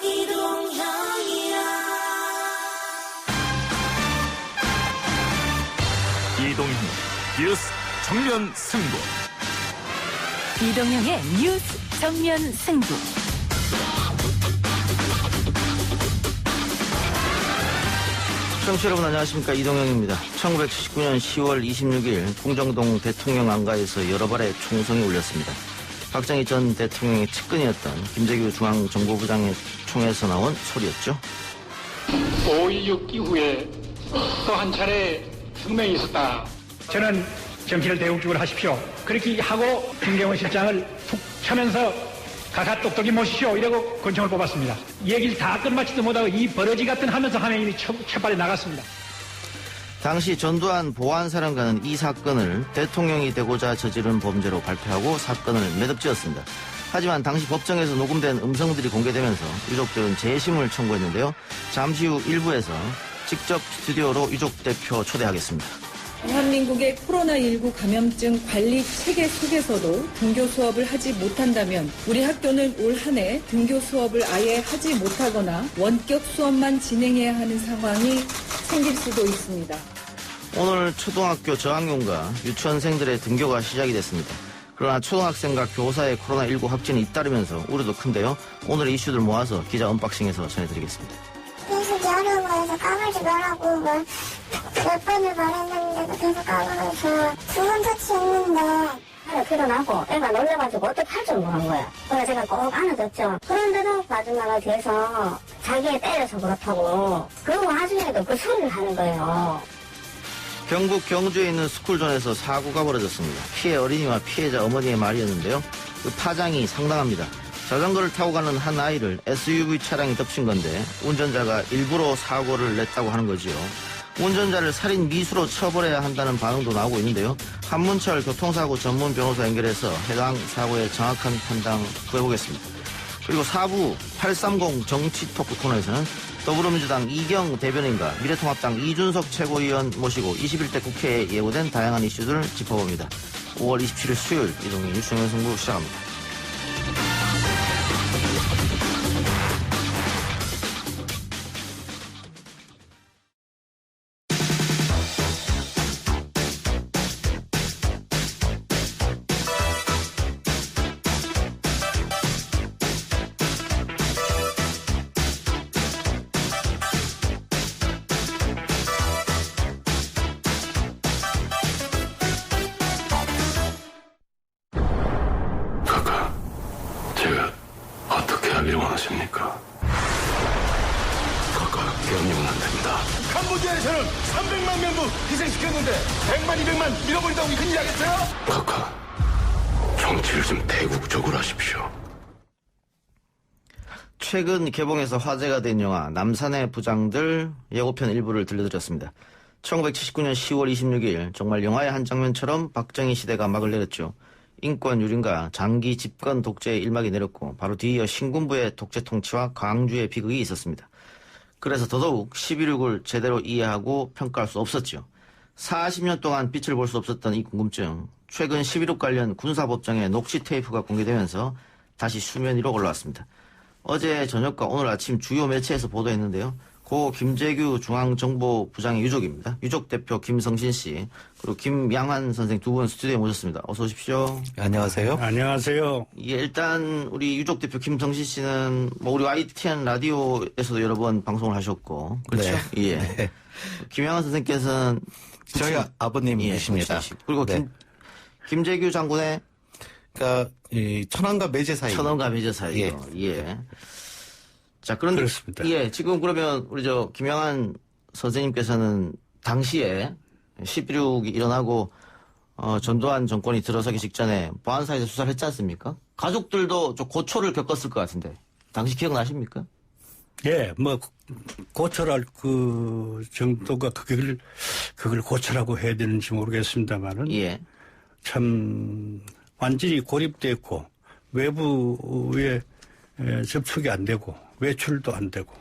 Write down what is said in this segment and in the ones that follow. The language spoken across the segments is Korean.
이동형의 뉴스 정면 승부. 이동형의 뉴스 정면 승부. 청취자 여러분 안녕하십니까, 이동형입니다. 1979년 10월 26일 공정동 대통령 안가에서 여러 발의 총성이 울렸습니다. 박정희 전 대통령의 측근이었던 김재규 중앙정보부장의 총에서 나온 소리였죠. 5.16 이후에 또 한 차례 혁명이 있었다. 저는 정치를 대국적으로 하십시오. 그렇게 하고 김경호 실장을 툭 쳐면서 가사 똑똑히 모시시오 이라고 권총을 뽑았습니다. 얘기를 다 끝마치도 못하고 이 버러지 같은 하면서 화면이 첫발에 나갔습니다. 당시 전두환 보안사령관은 이 사건을 대통령이 되고자 저지른 범죄로 발표하고 사건을 매듭지었습니다. 하지만 당시 법정에서 녹음된 음성들이 공개되면서 유족들은 재심을 청구했는데요. 잠시 후 일부에서 직접 스튜디오로 유족 대표 초대하겠습니다. 대한민국의 코로나19 감염증 관리 체계 속에서도 등교 수업을 하지 못한다면 우리 학교는 올 한 해 등교 수업을 아예 하지 못하거나 원격 수업만 진행해야 하는 상황이 생길 수도 있습니다. 오늘 초등학교 저학년과 유치원생들의 등교가 시작이 됐습니다. 그러나 초등학생과 교사의 코로나19 확진이 잇따르면서 우려도 큰데요. 오늘 이슈들 모아서 기자 언박싱에서 전해드리겠습니다. 계속 어려운 거에서 까불지 말라고 몇 번을 말했는데도 계속 까불어서 두번 터치했는데 하루 피곤하고 애가 놀래가지고 어떻게 할 줄 모르는 거야. 그래서 제가 꼭 안아줬죠. 그런데도 마지막에 뒤에서 자기애 때려서 그렇다고 그러고 나중에도 그 소리를 하는 거예요. 경북 경주에 있는 스쿨존에서 사고가 벌어졌습니다. 피해 어린이와 피해자 어머니의 말이었는데요. 그 파장이 상당합니다. 자전거를 타고 가는 한 아이를 SUV 차량이 덮친 건데 운전자가 일부러 사고를 냈다고 하는 거지요. 운전자를 살인 미수로 처벌해야 한다는 반응도 나오고 있는데요. 한문철 교통사고 전문 변호사 연결해서 해당 사고의 정확한 판단 구해보겠습니다. 그리고 4부 830 정치 토크 코너에서는 더불어민주당 이경 대변인과 미래통합당 이준석 최고위원 모시고 21대 국회에 예고된 다양한 이슈들을 짚어봅니다. 5월 27일 수요일 이동희 뉴스 정면 승부 시작합니다. 원하십니까? 각각 명령은 안 됩니다. 캄보디아에서는 300만 명도 희생시켰는데 100만, 200만 밀어버린다고 큰일 나겠어요? 각각 정치를 좀 대국적으로 하십시오. 최근 개봉해서 화제가 된 영화 남산의 부장들 예고편 일부를 들려드렸습니다. 1979년 10월 26일 정말 영화의 한 장면처럼 박정희 시대가 막을 내렸죠. 인권 유린과 장기 집권 독재의 일막이 내렸고 바로 뒤이어 신군부의 독재 통치와 광주의 비극이 있었습니다. 그래서 더더욱 11.6을 제대로 이해하고 평가할 수 없었죠. 40년 동안 빛을 볼 수 없었던 이 궁금증, 최근 11.6 관련 군사법정의 녹취 테이프가 공개되면서 다시 수면 위로 올라왔습니다. 어제 저녁과 오늘 아침 주요 매체에서 보도했는데요. 고 김재규 중앙정보부장의 유족입니다. 유족 대표 김성신 씨, 그리고 김양환 선생 두 분 스튜디오에 모셨습니다. 어서 오십시오. 안녕하세요. 안녕하세요. 예, 일단 우리 유족 대표 김성신 씨는 뭐 우리 YTN 라디오에서도 여러 번 방송을 하셨고, 그렇죠? 네. 예. 네. 김양환 선생께서는 저희 아버님이십니다. 그리고 네. 김재규 장군의 그러니까 이 천안과 매제 사이. 천안과 매제 사이요. 예. 자, 그런데 그렇습니다. 예, 지금 그러면 우리 김양환 선생님께서는 당시에 11.6이 일어나고 전두환 정권이 들어서기 직전에 보안사에서 수사를 했지 않습니까? 가족들도 좀 고초를 겪었을 것 같은데 당시 기억나십니까? 예, 뭐 고철할 그 정도가 그걸 고철하고 해야 되는지 모르겠습니다만은 예. 참 완전히 고립됐고 외부에 접촉이 안 되고 외출도 안 되고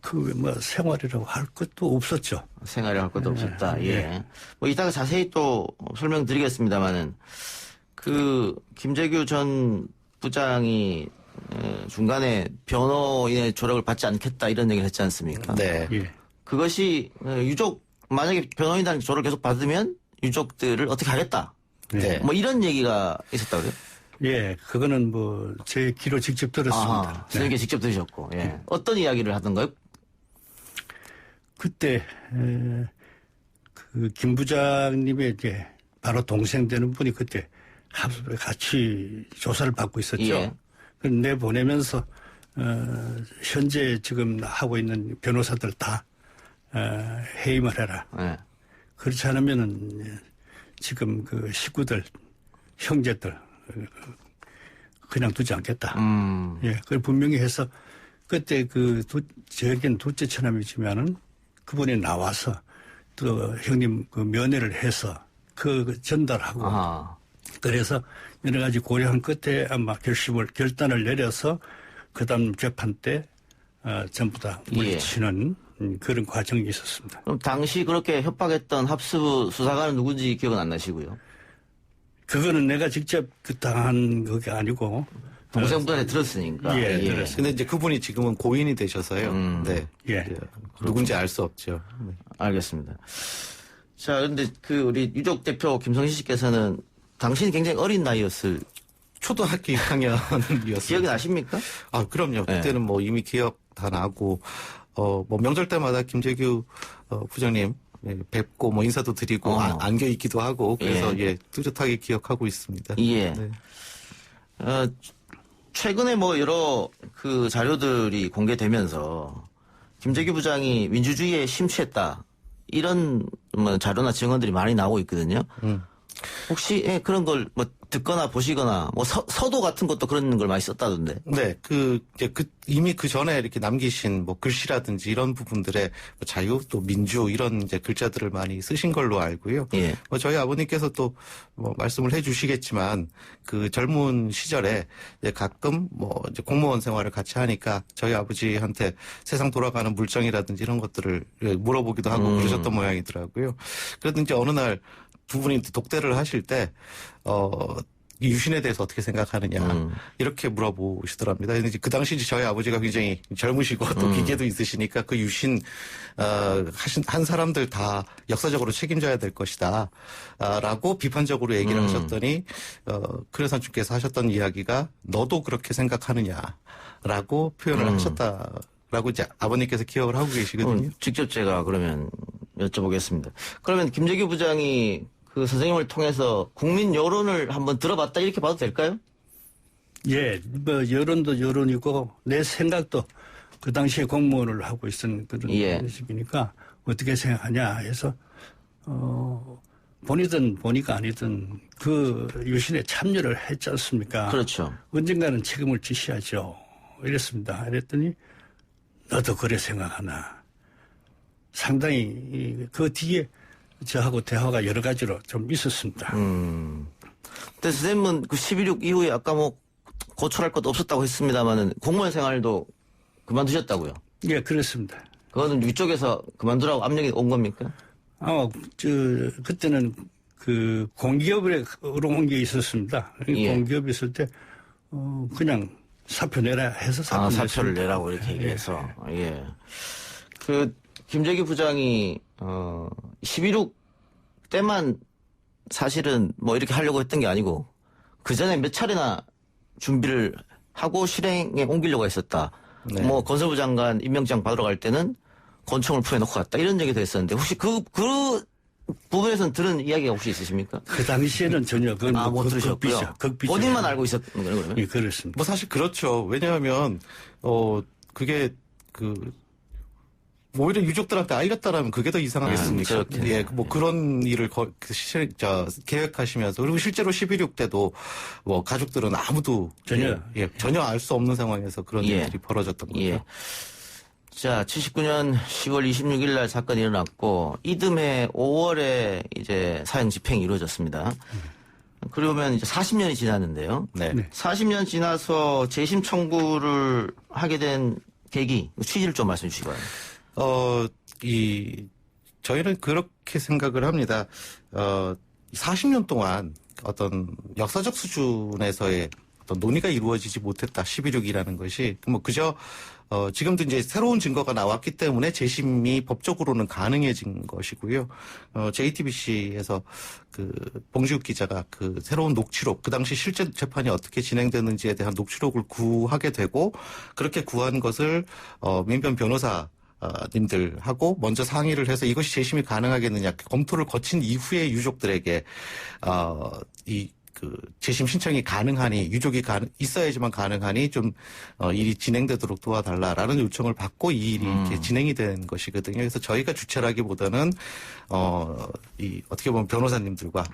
그 뭐 생활이라고 할 것도 없었죠. 생활을 할 것도 없었다. 예. 예. 뭐 이따가 자세히 또 설명드리겠습니다만은 그 김재규 전 부장이 중간에 변호인의 조력을 받지 않겠다 이런 얘기를 했지 않습니까? 네. 예. 그것이 유족 만약에 변호인단 조를 계속 받으면 유족들을 어떻게 하겠다. 네. 뭐 이런 얘기가 있었다고요? 예, 그거는 뭐 제 귀로 직접 들었습니다. 아, 선생님께 직접 들으셨고, 예. 어떤 이야기를 하던가요? 그때 그 김 부장님의 이제 바로 동생 되는 분이 그때 합수에 같이 조사를 받고 있었죠. 예. 그래서 내보내면서 현재 지금 하고 있는 변호사들 다 해임을 해라. 예. 그렇지 않으면은 지금 그 식구들, 형제들 그냥 두지 않겠다. 예, 그걸 분명히 해서 그때 저에겐 둘째 처남이지만은 그분이 나와서 또 형님 그 면회를 해서 그 전달하고 아하. 그래서 여러 가지 고려한 끝에 아마 결단을 내려서 그다음 재판 때 전부 다 물리치는 그런 과정이 있었습니다. 그럼 당시 그렇게 협박했던 합수부 수사관은 누군지 기억은 안 나시고요? 그거는 내가 직접 당한 그게 아니고 동생분한테 들었으니까. 예, 들었어요. 근데 이제 그분이 지금은 고인이 되셔서요. 네. 예. 이제 누군지 알 수 없죠. 네. 알겠습니다. 자, 그런데 우리 유족 대표 김성신 씨께서는 당신이 굉장히 어린 나이였을 초등학교 2학년이었어요. 기억이 나십니까? 아, 그럼요. 네. 그때는 뭐 이미 기억 다 나고, 뭐 명절 때마다 김재규 부장님 예, 뵙고 뭐 인사도 드리고 안겨 있기도 하고 그래서 예, 뚜렷하게 기억하고 있습니다. 예. 네. 최근에 뭐 여러 그 자료들이 공개되면서 김재규 부장이 민주주의에 심취했다 이런 뭐 자료나 증언들이 많이 나오고 있거든요. 혹시 그런 걸 뭐 듣거나 보시거나 뭐 서도 같은 것도 그런 걸 많이 썼다던데. 네, 이미 그 전에 이렇게 남기신 뭐 글씨라든지 이런 부분들에 뭐 자유 또 민주 이런 이제 글자들을 많이 쓰신 걸로 알고요. 예. 뭐 저희 아버님께서 또 뭐 말씀을 해주시겠지만 그 젊은 시절에 이제 가끔 뭐 이제 공무원 생활을 같이 하니까 저희 아버지한테 세상 돌아가는 물정이라든지 이런 것들을 물어보기도 하고 그러셨던 모양이더라고요. 그래도 이제 어느 날 두 분이 독대를 하실 때, 이 유신에 대해서 어떻게 생각하느냐, 이렇게 물어보시더랍니다. 근데 이제 그 당시 이제 저희 아버지가 굉장히 젊으시고 또 기계도 있으시니까 그 유신, 한 사람들 다 역사적으로 책임져야 될 것이다, 라고 비판적으로 얘기를 하셨더니, 크레산 주께서 하셨던 이야기가 너도 그렇게 생각하느냐라고 표현을 하셨다. 라고 이제 아버님께서 기억을 하고 계시거든요. 직접 제가 그러면 여쭤보겠습니다. 그러면 김재규 부장이 그 선생님을 통해서 국민 여론을 한번 들어봤다 이렇게 봐도 될까요? 예, 뭐 여론도 여론이고 내 생각도 그 당시에 공무원을 하고 있었던 그런 모습이니까 어떻게 생각하냐 해서 본이든 본의가 아니든 그 유신에 참여를 했지 않습니까? 그렇죠. 언젠가는 책임을 지셔야죠. 이랬습니다. 이랬더니 너도 그래 생각하나. 상당히 그 뒤에 저하고 대화가 여러 가지로 좀 있었습니다. 근데 선생님은 그 11.6 이후에 아까 뭐 고출할 것도 없었다고 했습니다만은 공무원 생활도 그만두셨다고요? 예, 그렇습니다. 그거는 위쪽에서 그만두라고 압력이 온 겁니까? 그때는 그 공기업으로 온 게 있었습니다. 공기업이 있을 때, 그냥 사표 내라 해서 사표를 내라고 이렇게 얘기해서. 예. 김재규 부장이 11.6 때만 사실은 뭐 이렇게 하려고 했던 게 아니고 그 전에 몇 차례나 준비를 하고 실행에 옮기려고 했었다. 네. 뭐 건설부 장관 임명장 받으러 갈 때는 권총을 풀어놓고 갔다 이런 얘기도 했었는데 혹시 그 부분에서는 들은 이야기가 혹시 있으십니까? 그 당시에는 전혀 그건 못 들으셨고요. 네. 본인만 알고 있었던 거예요, 그러면? 예, 그렇습니다. 뭐 사실 그렇죠. 왜냐하면 그게 오히려 유족들한테 알렸다라면 그게 더 이상하겠습니까? 예, 뭐 그런 일을 계획하시면서 그리고 실제로 11.6 때도 뭐 가족들은 아무도 전혀 알 수 없는 상황에서 그런 일들이 벌어졌던 거죠. 예. 자, 79년 10월 26일 날 사건이 일어났고 이듬해 5월에 이제 사형 집행이 이루어졌습니다. 그러면 이제 40년이 지났는데요. 네. 40년 지나서 재심 청구를 하게 된 계기, 취지를 좀 말씀해 주시기 바랍니다. 저희는 그렇게 생각을 합니다. 40년 동안 어떤 역사적 수준에서의 어떤 논의가 이루어지지 못했다. 12.6이라는 것이 뭐 그저 지금도 이제 새로운 증거가 나왔기 때문에 재심이 법적으로는 가능해진 것이고요. JTBC에서 그 봉지욱 기자가 그 새로운 녹취록, 그 당시 실제 재판이 어떻게 진행되는지에 대한 녹취록을 구하게 되고 그렇게 구한 것을 민변 변호사 님들하고 먼저 상의를 해서 이것이 재심이 가능하겠느냐 검토를 거친 이후에 유족들에게 그 재심 신청이 가능하니 유족이 있어야지만 가능하니 좀 일이 진행되도록 도와달라라는 요청을 받고 이 일이 이렇게 진행이 된 것이거든요. 그래서 저희가 주체라기보다는 어떻게 보면 변호사님들과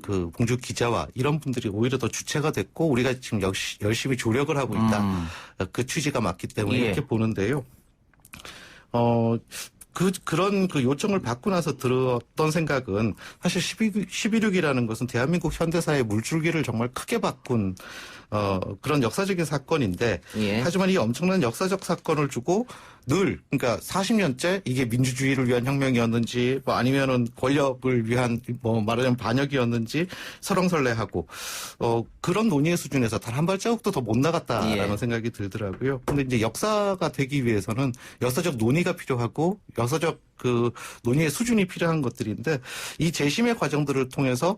그 봉주 기자와 이런 분들이 오히려 더 주체가 됐고 우리가 지금 열심히 조력을 하고 있다. 그 취지가 맞기 때문에 이렇게 보는데요. 그런 그 요청을 받고 나서 들었던 생각은 사실 12.6이라는 것은 대한민국 현대사의 물줄기를 정말 크게 바꾼 그런 역사적인 사건인데 하지만 이 엄청난 역사적 사건을 두고 늘 그러니까 40년째 이게 민주주의를 위한 혁명이었는지 뭐 아니면은 권력을 위한 뭐 말하자면 반역이었는지 설왕설래하고 그런 논의의 수준에서 단 한 발자국도 더 못 나갔다라는 생각이 들더라고요. 근데 이제 역사가 되기 위해서는 역사적 논의가 필요하고 역사적 그 논의의 수준이 필요한 것들인데 이 재심의 과정들을 통해서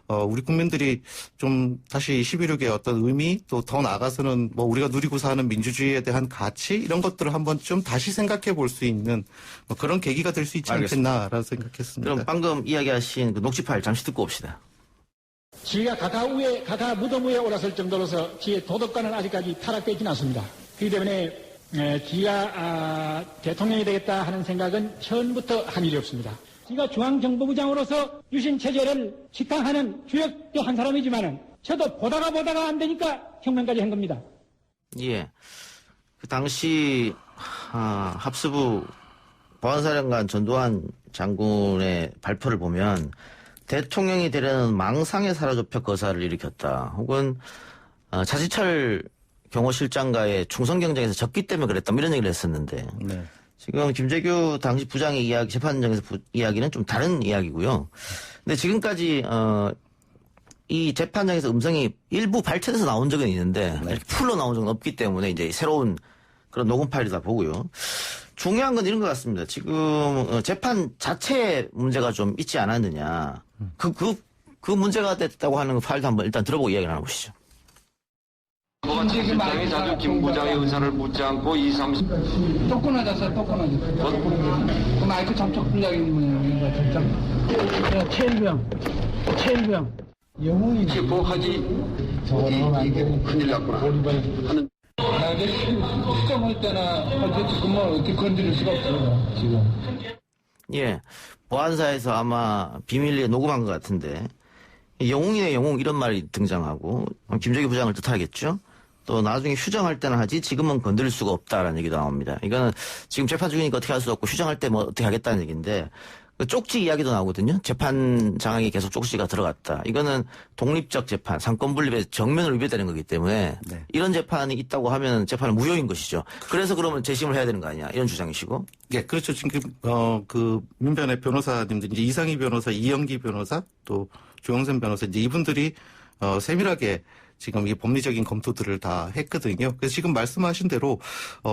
우리 국민들이 좀 다시 12.6의 어떤 의미 또 더 나아가서는 뭐 우리가 누리고 사는 민주주의에 대한 가치 이런 것들을 한번 좀 다시 생각해 볼 수 있는 뭐 그런 계기가 될 수 있지 않겠나라는 생각했습니다. 그럼 방금 이야기하신 그 녹취 파일 잠시 듣고 옵시다. 지가 가까 무덤 위에 올랐을 정도로서 지의 도덕관은 아직까지 타락되지는 않습니다. 그렇기 때문에 지가 대통령이 되겠다 하는 생각은 처음부터 한 일이 없습니다. 지가 중앙정보부장으로서 유신 체제를 지탱하는 주역도 한 사람이지만은 저도 보다가 안 되니까 혁명까지 한 겁니다. 예. 그 당시 합수부 보안사령관 전두환 장군의 발표를 보면 대통령이 되려는 망상의 사로잡혀 거사를 일으켰다. 혹은 차지철 경호실장과의 충성 경쟁에서 졌기 때문에 그랬다. 이런 얘기를 했었는데 지금 김재규 당시 부장의 이야기, 재판정에서 이야기는 좀 다른 이야기고요. 근데 지금까지 이 재판장에서 음성이 일부 발췌돼서 나온 적은 있는데 이렇게 풀로 나온 적은 없기 때문에 이제 새로운 그런 녹음 파일이다 보고요. 중요한 건 이런 것 같습니다. 지금 재판 자체에 문제가 좀 있지 않았느냐. 그 문제가 됐다고 하는 파일도 한번 일단 들어보고 이야기를 나눠보시죠. 실장이 자주 김 부장의 의사를 묻지 않고 2, 30. 또 끊어졌어. 그 마이크 접촉 불량인 분이야. 접촉. 체일병. 영웅이. 체포하지. 이게 큰일 났구나. 하는. 시점할 때나 어쨌든 지금은 어떻게 건드릴 수가 없어요. 지금. 예. 보안사에서 아마 비밀리에 녹음한 것 같은데 영웅이네 영웅 이런 말이 등장하고 김재규 부장을 뜻하겠죠. 또 나중에 휴정할 때는 하지 지금은 건드릴 수가 없다라는 얘기도 나옵니다. 이거는 지금 재판 중이니까 어떻게 할 수 없고 휴정할 때 뭐 어떻게 하겠다는 얘기인데 그 쪽지 이야기도 나오거든요. 재판장에게 계속 쪽지가 들어갔다. 이거는 독립적 재판, 상권분립의 정면으로 위배되는 거기 때문에 이런 재판이 있다고 하면 재판은 무효인 것이죠. 그래서 그러면 재심을 해야 되는 거 아니냐 이런 주장이시고. 예, 그렇죠. 지금 그 민변의 변호사님들 이제 이상희 변호사, 이영기 변호사, 또 조영선 변호사 이제 이분들이 세밀하게 지금 이 법리적인 검토들을 다 했거든요. 그래서 지금 말씀하신 대로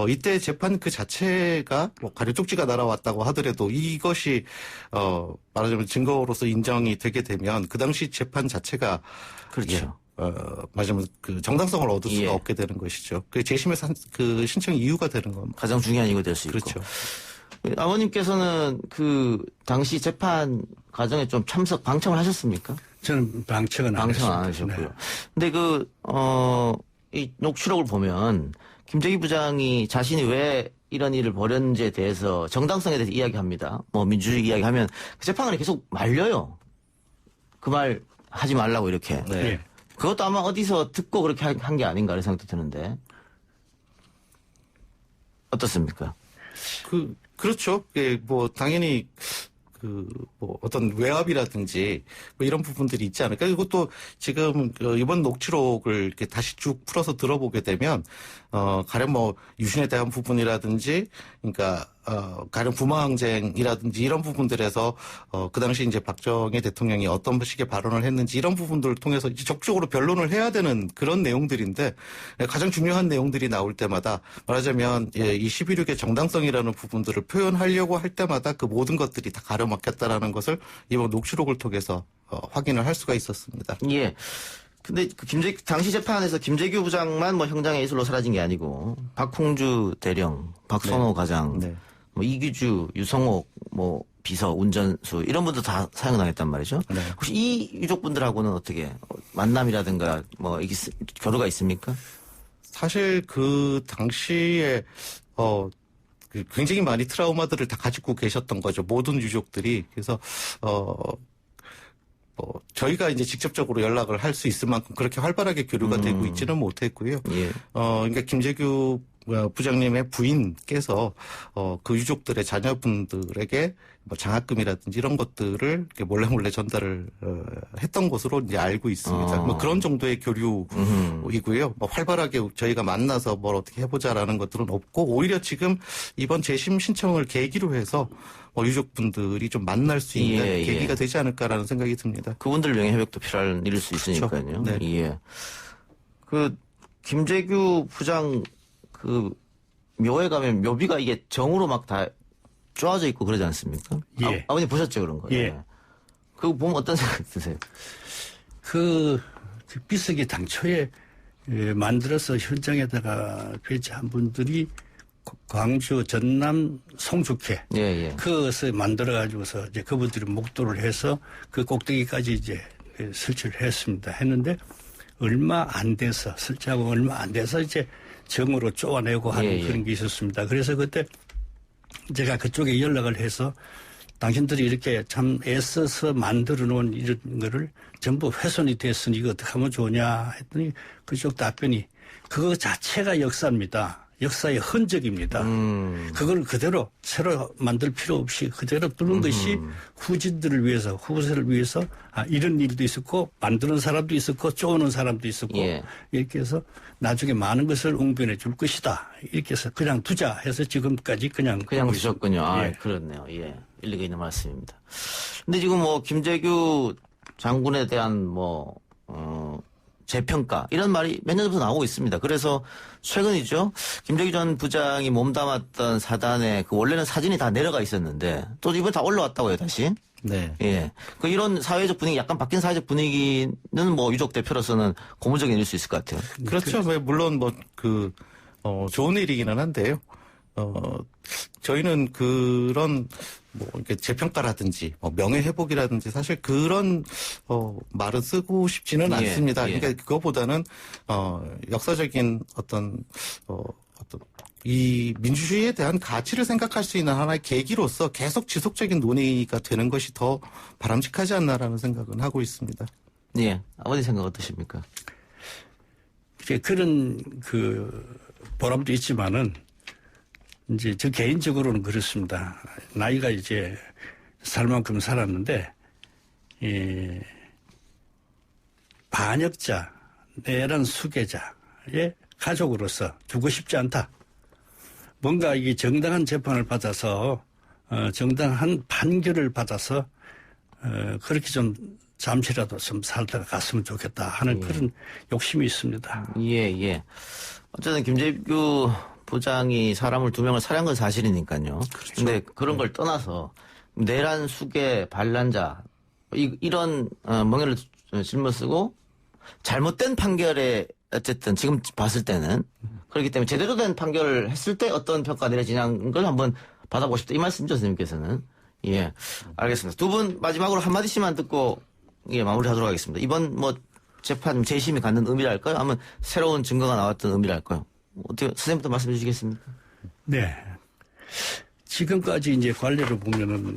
이때 재판 그 자체가 뭐 가려 쪽지가 날아왔다고 하더라도 이것이 말하자면 증거로서 인정이 되게 되면 그 당시 재판 자체가 그렇죠. 말하자면 그 정당성을 얻을 수가 없게 되는 것이죠. 그 재심의 그 신청 이유가 되는 겁니다. 가장 중요한 이유가 될 수 있고. 그렇죠. 아버님께서는 그 당시 재판 과정에 좀 방청을 하셨습니까? 저는 방청은 안 하셨고요. 근데 이 녹취록을 보면 김재규 부장이 자신이 왜 이런 일을 벌였는지에 대해서 정당성에 대해서 이야기합니다. 뭐 민주주의 이야기하면 그 재판관이 계속 말려요. 그 말 하지 말라고 이렇게. 네. 그것도 아마 어디서 듣고 그렇게 한 게 아닌가 이런 생각도 드는데 어떻습니까? 그렇죠. 예, 뭐 당연히 뭐 어떤 외압이라든지 뭐 이런 부분들이 있지 않을까. 그리고 또 지금 이번 녹취록을 이렇게 다시 쭉 풀어서 들어보게 되면 가령 뭐 유신에 대한 부분이라든지 그러니까 가령 부마항쟁이라든지 이런 부분들에서 그 당시 이제 박정희 대통령이 어떤 식의 발언을 했는지 이런 부분들을 통해서 이제 적극적으로 변론을 해야 되는 그런 내용들인데 가장 중요한 내용들이 나올 때마다 말하자면 이 11.6의 정당성이라는 부분들을 표현하려고 할 때마다 그 모든 것들이 다 가려막혔다라는 것을 이번 녹취록을 통해서 확인을 할 수가 있었습니다. 예. 근데 그 당시 재판에서 김재규 부장만 뭐 형장의 예술로 사라진 게 아니고 박홍주 대령, 박선호 가장, 뭐 이규주, 유성옥, 뭐 비서, 운전수 이런 분들 다 사형당했단 말이죠. 혹시 이 유족분들하고는 어떻게 만남이라든가 뭐 교류가 있습니까? 사실 그 당시에 굉장히 많이 트라우마들을 다 가지고 계셨던 거죠. 모든 유족들이. 그래서 저희가 이제 직접적으로 연락을 할 수 있을 만큼 그렇게 활발하게 교류가 되고 있지는 못했고요. 예. 그러니까 김재규 부장님의 부인께서 그 유족들의 자녀분들에게 뭐 장학금이라든지 이런 것들을 몰래 전달을 했던 것으로 이제 알고 있습니다. 뭐 그런 정도의 교류이고요. 뭐 활발하게 저희가 만나서 뭘 어떻게 해보자라는 것들은 없고 오히려 지금 이번 재심 신청을 계기로 해서 유족분들이 좀 만날 수 있는 계기가 되지 않을까라는 생각이 듭니다. 그분들 명예 회복도 필요한 일일 수 있으니까요. 네. 예. 그 김재규 부장 그 묘에 가면 묘비가 이게 정으로 막 다 쪼아져 있고 그러지 않습니까? 예. 아버님 보셨죠 그런 거? 예. 그거 보면 어떤 생각 드세요? 그 비석이 당초에 만들어서 현장에다가 배치한 분들이 광주 전남 송축회 그것을 만들어 가지고서 이제 그분들이 목도를 해서 그 꼭대기까지 이제 설치를 했는데 얼마 안 돼서 설치하고 얼마 안 돼서 이제 정으로 쪼아내고 하는 그런 게 있었습니다. 그래서 그때 제가 그쪽에 연락을 해서 당신들이 이렇게 참 애써서 만들어 놓은 이런 거를 전부 훼손이 됐으니 이거 어떻게 하면 좋냐 했더니 그쪽 답변이 그거 자체가 역사입니다. 역사의 흔적입니다. 그걸 그대로 새로 만들 필요 없이 그대로 두는 것이 후진들을 위해서 후세를 위해서 이런 일도 있었고 만드는 사람도 있었고 쪼는 사람도 있었고 이렇게 해서 나중에 많은 것을 웅변해 줄 것이다. 이렇게 해서 그냥 두자 해서 지금까지 그냥 두셨군요. 그렇네요. 예. 일리가 있는 말씀입니다. 근데 지금 뭐 김재규 장군에 대한 재평가 이런 말이 몇 년 전부터 나오고 있습니다. 그래서 최근이죠. 김재규 전 부장이 몸담았던 사단에 그 원래는 사진이 다 내려가 있었는데 또 이번에 다 올라왔다고요 다시. 네. 예. 그 이런 사회적 분위기 약간 바뀐 사회적 분위기는 유족 대표로서는 고무적인 일일 수 있을 것 같아요. 그렇죠. 물론 좋은 일이기는 한데요. 저희는 그런 이렇게 재평가라든지 명예회복이라든지 사실 그런 말은 쓰고 싶지는 않습니다. 그러니까 그거보다는 역사적인 어떤 이 민주주의에 대한 가치를 생각할 수 있는 하나의 계기로서 계속 지속적인 논의가 되는 것이 더 바람직하지 않나라는 생각은 하고 있습니다. 예. 아버지 생각 어떠십니까? 그런 보람도 있지만은 이제 저 개인적으로는 그렇습니다. 나이가 이제 살 만큼 살았는데 반역자, 내란 수괴자의 가족으로서 두고 싶지 않다. 뭔가 이게 정당한 재판을 받아서 정당한 판결을 받아서 그렇게 좀 잠시라도 좀 살다가 갔으면 좋겠다 하는 그런 욕심이 있습니다. 예. 어쨌든 김재규 부장이 사람을 2명을 살해한 건 사실이니까요. 그렇죠. 근데 그런 걸 떠나서 내란 수괴 반란자 이런 멍해를 짊어쓰고 잘못된 판결에 어쨌든 지금 봤을 때는 그렇기 때문에 제대로 된 판결을 했을 때 어떤 평가가 내려지냐는 걸 한번 받아보고 싶다. 이 말씀이죠, 선생님께서는. 예. 알겠습니다. 두 분 마지막으로 한마디씩만 듣고 마무리하도록 하겠습니다. 이번 재판 재심이 갖는 의미랄까요? 아니면 새로운 증거가 나왔던 의미랄까요? 어떻게 선생님부터 말씀해 주시겠습니까? 네. 지금까지 이제 관례를 보면은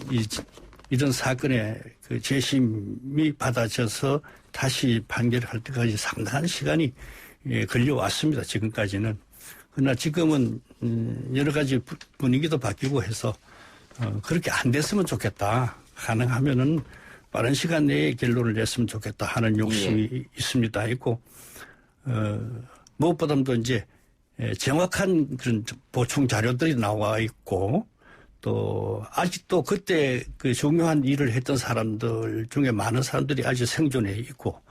이런 사건의 그 재심이 받아져서 다시 판결할 때까지 상당한 시간이 걸려왔습니다. 지금까지는. 그러나 지금은 여러 가지 분위기도 바뀌고 해서 그렇게 안 됐으면 좋겠다. 가능하면은 빠른 시간 내에 결론을 냈으면 좋겠다 하는 욕심이 있습니다. 있고 무엇보다도 이제 정확한 그런 보충 자료들이 나와 있고 또 아직도 그때 그 중요한 일을 했던 사람들 중에 많은 사람들이 아직 생존해 있고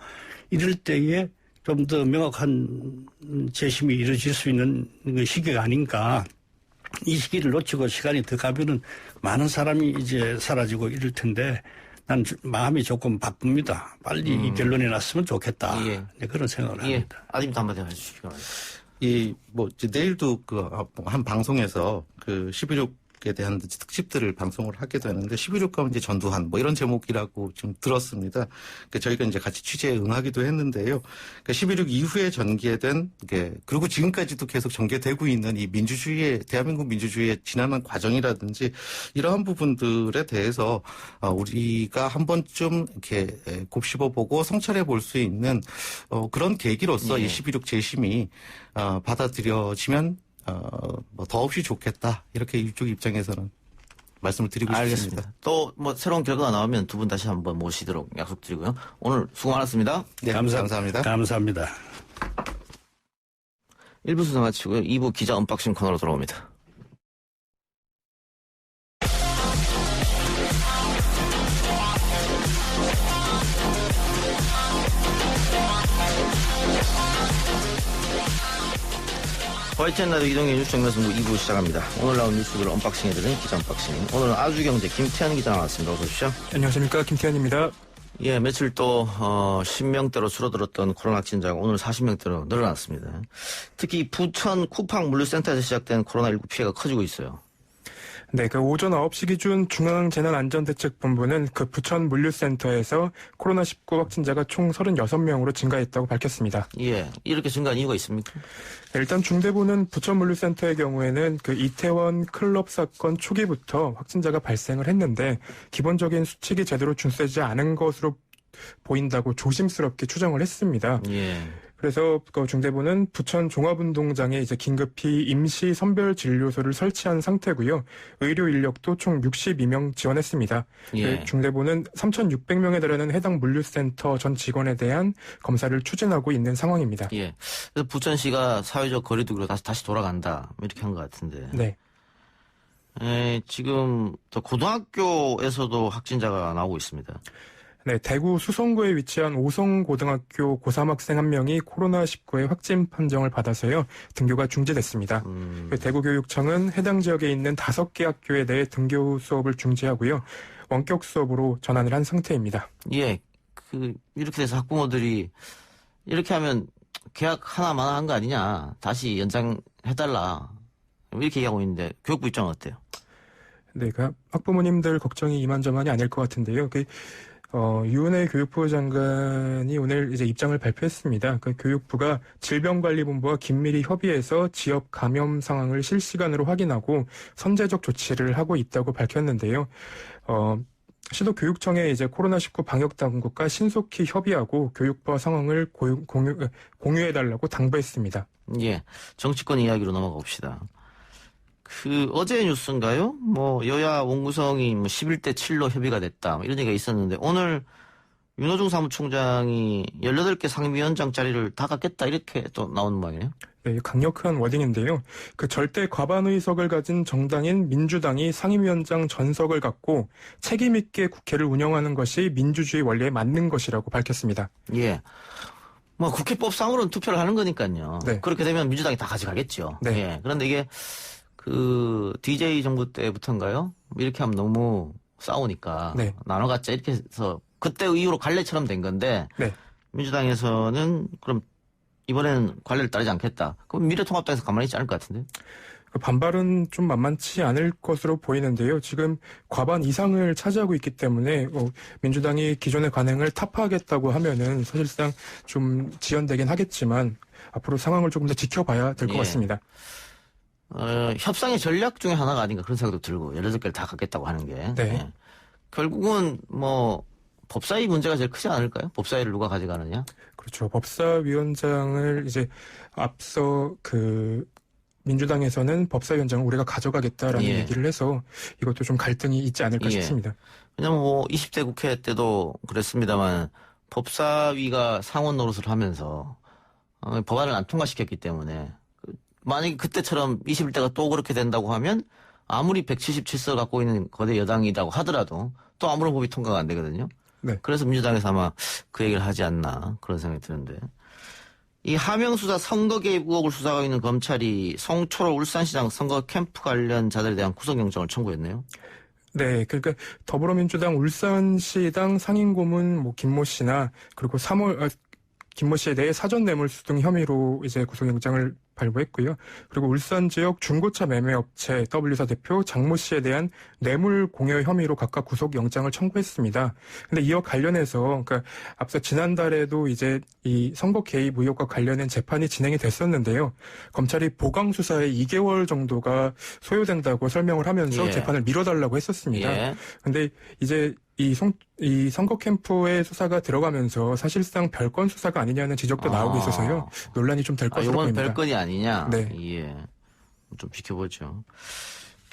이럴 때에 좀 더 명확한 재심이 이루어질 수 있는 시기가 아닌가. 이 시기를 놓치고 시간이 더 가면은 많은 사람이 이제 사라지고 이럴 텐데 난 마음이 조금 바쁩니다. 빨리 이 결론이 났으면 좋겠다. 예. 네, 그런 생각을 합니다. 아님도 한마디 해주시기 바랍니다. 이제 내일도 한 방송에서 11.6에 대한 특집들을 방송을 하게 되는데 11.6 가면 이제 전두환 이런 제목이라고 좀 들었습니다. 저희가 이제 같이 취재에 응하기도 했는데요. 11.6 이후에 전개된 그리고 지금까지도 계속 전개되고 있는 이 대한민국 민주주의의 지난한 과정이라든지 이러한 부분들에 대해서 우리가 한 번쯤 이렇게 곱씹어보고 성찰해 볼 수 있는 그런 계기로서 이 11.6 재심이 받아들여지면 더없이 좋겠다. 이렇게 이쪽 입장에서는 말씀을 드리고 싶습니다. 알겠습니다. 또 새로운 결과가 나오면 두 분 다시 한번 모시도록 약속드리고요. 오늘 수고 많았습니다. 네, 감사합니다. 감사합니다. 1부 수사 마치고요. 2부 기자 언박싱 코너로 돌아옵니다. YTN 라디오 이동의 뉴스 정면승부 2부 시작합니다. 오늘 나온 뉴스들을 언박싱해드리는 기자 언박싱. 오늘은 아주경제 김태현 기자 나왔습니다. 어서 오십시오. 안녕하십니까. 김태현입니다. 예, 며칠 또 10명대로 줄어들었던 코로나 확진자가 오늘 40명대로 늘어났습니다. 특히 부천 쿠팡 물류센터에서 시작된 코로나19 피해가 커지고 있어요. 네, 오전 9시 기준 중앙재난안전대책본부는 부천 물류센터에서 코로나19 확진자가 총 36명으로 증가했다고 밝혔습니다. 예, 이렇게 증가한 이유가 있습니까? 네, 일단 중대부는 부천 물류센터의 경우에는 이태원 클럽 사건 초기부터 확진자가 발생을 했는데 기본적인 수칙이 제대로 준수되지 않은 것으로 보인다고 조심스럽게 추정을 했습니다. 예. 그래서 중대부는 부천 종합운동장에 이제 긴급히 임시 선별진료소를 설치한 상태고요. 의료 인력도 총 62명 지원했습니다. 예. 중대부는 3,600명에 달하는 해당 물류센터 전 직원에 대한 검사를 추진하고 있는 상황입니다. 예. 그래서 부천시가 사회적 거리두기로 다시 돌아간다 이렇게 한 것 같은데. 네. 지금 또 고등학교에서도 확진자가 나오고 있습니다. 네, 대구 수성구에 위치한 오성고등학교 고3 학생 한 명이 코로나19의 확진 판정을 받아서요. 등교가 중지됐습니다. 대구교육청은 해당 지역에 있는 5개 학교에 대해 등교 수업을 중지하고요. 원격 수업으로 전환을 한 상태입니다. 예, 이렇게 돼서 학부모들이 이렇게 하면 계약 하나만 한 거 아니냐. 다시 연장해달라. 이렇게 얘기하고 있는데 교육부 입장은 어때요? 네, 학부모님들 걱정이 이만저만이 아닐 것 같은데요. 유은혜 교육부 장관이 오늘 이제 입장을 발표했습니다. 교육부가 질병관리본부와 긴밀히 협의해서 지역 감염 상황을 실시간으로 확인하고 선제적 조치를 하고 있다고 밝혔는데요. 시도교육청에 이제 코로나19 방역 당국과 신속히 협의하고 교육부와 상황을 공유해달라고 당부했습니다. 예, 정치권 이야기로 넘어가 봅시다. 어제 뉴스인가요? 여야 원구성이 11대 7로 협의가 됐다. 이런 얘기가 있었는데, 오늘 윤호중 사무총장이 18개 상임위원장 자리를 다 갖겠다. 이렇게 또 나오는 모양이네요. 네, 강력한 워딩인데요. 절대 과반 의석을 가진 정당인 민주당이 상임위원장 전석을 갖고 책임있게 국회를 운영하는 것이 민주주의 원리에 맞는 것이라고 밝혔습니다. 예. 국회법상으로는 투표를 하는 거니까요. 네. 그렇게 되면 민주당이 다 가져가겠죠. 네. 예. 그런데 이게 DJ 정부 때부터인가요? 이렇게 하면 너무 싸우니까 네. 나눠 갖자 이렇게 해서 그때 이후로 관례처럼 된 건데 네. 민주당에서는 그럼 이번에는 관례를 따르지 않겠다. 그럼 미래통합당에서 가만히 있지 않을 것 같은데? 반발은 좀 만만치 않을 것으로 보이는데요. 지금 과반 이상을 차지하고 있기 때문에 민주당이 기존의 관행을 타파하겠다고 하면은 사실상 좀 지연되긴 하겠지만 앞으로 상황을 조금 더 지켜봐야 될 것 같습니다. 협상의 전략 중에 하나가 아닌가 그런 생각도 들고 18개를 다 갖겠다고 하는 게. 네. 예. 결국은 법사위 문제가 제일 크지 않을까요? 법사위를 누가 가져가느냐? 그렇죠. 법사위원장을 이제 앞서 민주당에서는 법사위원장을 우리가 가져가겠다라는 예. 얘기를 해서 이것도 좀 갈등이 있지 않을까 싶습니다. 왜냐면 20대 국회 때도 그랬습니다만 법사위가 상원 노릇을 하면서 법안을 안 통과시켰기 때문에 만약에 그때처럼 21대가 또 그렇게 된다고 하면 아무리 177석 갖고 있는 거대 여당이라고 하더라도 또 아무런 법이 통과가 안 되거든요. 네. 그래서 민주당에서 아마 그 얘기를 하지 않나 그런 생각이 드는데 이 하명수사 선거 개입 의혹을 수사하고 있는 검찰이 송초로 울산시장 선거 캠프 관련자들에 대한 구속영장을 청구했네요. 네, 그러니까 더불어민주당 울산시당 상임고문 김모 씨나 그리고 김모 씨에 대해 사전 뇌물수 등 혐의로 이제 구속영장을 발부했고요. 그리고 울산 지역 중고차 매매업체 W사 대표 장모 씨에 대한 뇌물 공여 혐의로 각각 구속영장을 청구했습니다. 근데 이와 관련해서 그러니까 앞서 지난달에도 이제 이 선거 개입 의혹과 관련된 재판이 진행이 됐었는데요. 검찰이 보강 수사에 2개월 정도가 소요된다고 설명을 하면서 재판을 미뤄달라고 했었습니다. 근데 이제 이 선거 캠프의 수사가 들어가면서 사실상 별건 수사가 아니냐는 지적도 나오고 있어서요. 논란이 좀 될 것으로 보입니다. 이건 별건이 아니냐? 네. 예. 좀 지켜보죠.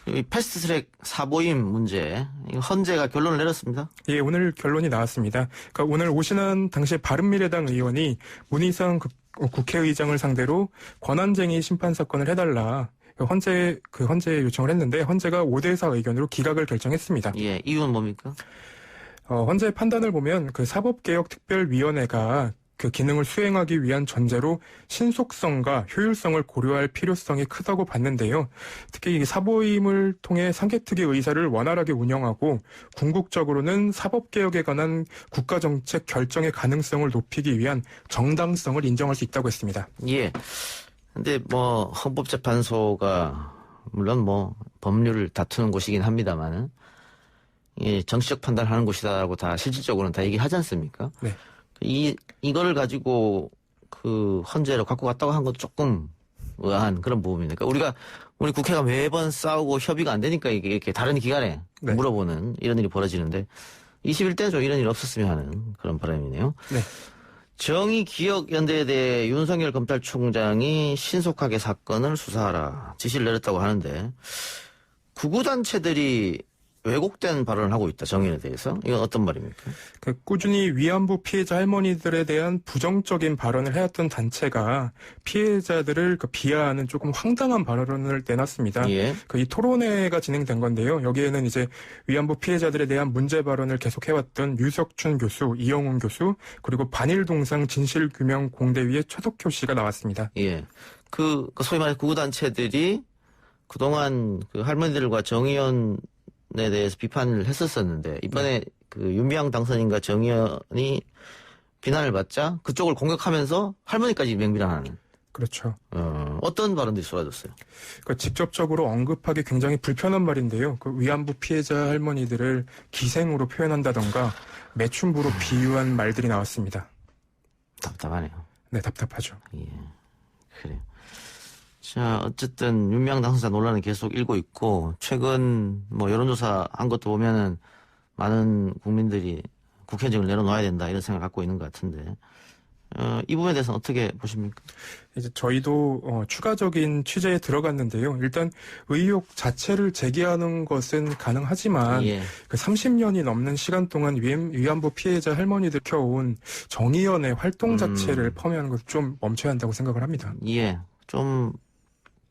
이 패스트트랙 사보임 문제, 헌재가 결론을 내렸습니다. 예, 오늘 결론이 나왔습니다. 그러니까 오늘 오신환 당시 바른미래당 의원이 문희상 국회의장을 상대로 권한쟁의 심판 사건을 해달라. 헌재 요청을 했는데 헌재가 5대4 의견으로 기각을 결정했습니다. 예, 이유는 뭡니까? 헌재 판단을 보면 그 사법개혁특별위원회가 그 기능을 수행하기 위한 전제로 신속성과 효율성을 고려할 필요성이 크다고 봤는데요. 특히 이 사보임을 통해 상계특위 의사를 원활하게 운영하고 궁극적으로는 사법개혁에 관한 국가정책 결정의 가능성을 높이기 위한 정당성을 인정할 수 있다고 했습니다. 예. 근데 헌법재판소가 물론 법률을 다투는 곳이긴 합니다만은 예, 정치적 판단하는 곳이다라고 다 실질적으로는 다 얘기하지 않습니까? 네. 이거를 가지고 그 헌재로 갖고 갔다고 한 것도 조금 의아한 그런 부분입니다. 그러니까 우리 국회가 매번 싸우고 협의가 안 되니까 이렇게 다른 기관에 물어보는 이런 일이 벌어지는데 21대는 좀 이런 일 없었으면 하는 그런 바람이네요. 네. 정의기억연대에 대해 윤석열 검찰총장이 신속하게 사건을 수사하라 지시를 내렸다고 하는데 구구단체들이 왜곡된 발언을 하고 있다. 정의에 대해서. 이건 어떤 말입니까? 꾸준히 위안부 피해자 할머니들에 대한 부정적인 발언을 해왔던 단체가 피해자들을 비하하는 조금 황당한 발언을 내놨습니다. 예. 이 토론회가 진행된 건데요. 여기에는 이제 위안부 피해자들에 대한 문제 발언을 계속해왔던 유석춘 교수, 이영훈 교수, 그리고 반일동상 진실규명공대위의 최덕효 씨가 나왔습니다. 예. 소위 말해 구구단체들이 그동안 그 할머니들과 정의연에 대해서 비판을 했었었는데 이번에 그 윤미향 당선인과 정의연이 비난을 받자 그쪽을 공격하면서 할머니까지 맹비난하는. 그렇죠. 어떤 발언들이 쏟아졌어요? 직접적으로 언급하기 굉장히 불편한 말인데요. 위안부 피해자 할머니들을 기생으로 표현한다던가 매춘부로 비유한 말들이 나왔습니다. 답답하네요. 네, 답답하죠. 예, 그래요. 자, 어쨌든 윤미향 당선자 논란은 계속 일고 있고 최근 여론조사 한 것도 보면은 많은 국민들이 국회의장을 내려놔야 된다 이런 생각을 갖고 있는 것 같은데 이 부분에 대해서는 어떻게 보십니까? 이제 저희도 추가적인 취재에 들어갔는데요. 일단 의혹 자체를 제기하는 것은 가능하지만 그 30년이 넘는 시간 동안 위안부 피해자 할머니들 켜온 정의연의 활동 자체를 폄훼하는 것을 좀 멈춰야 한다고 생각을 합니다. 예, 좀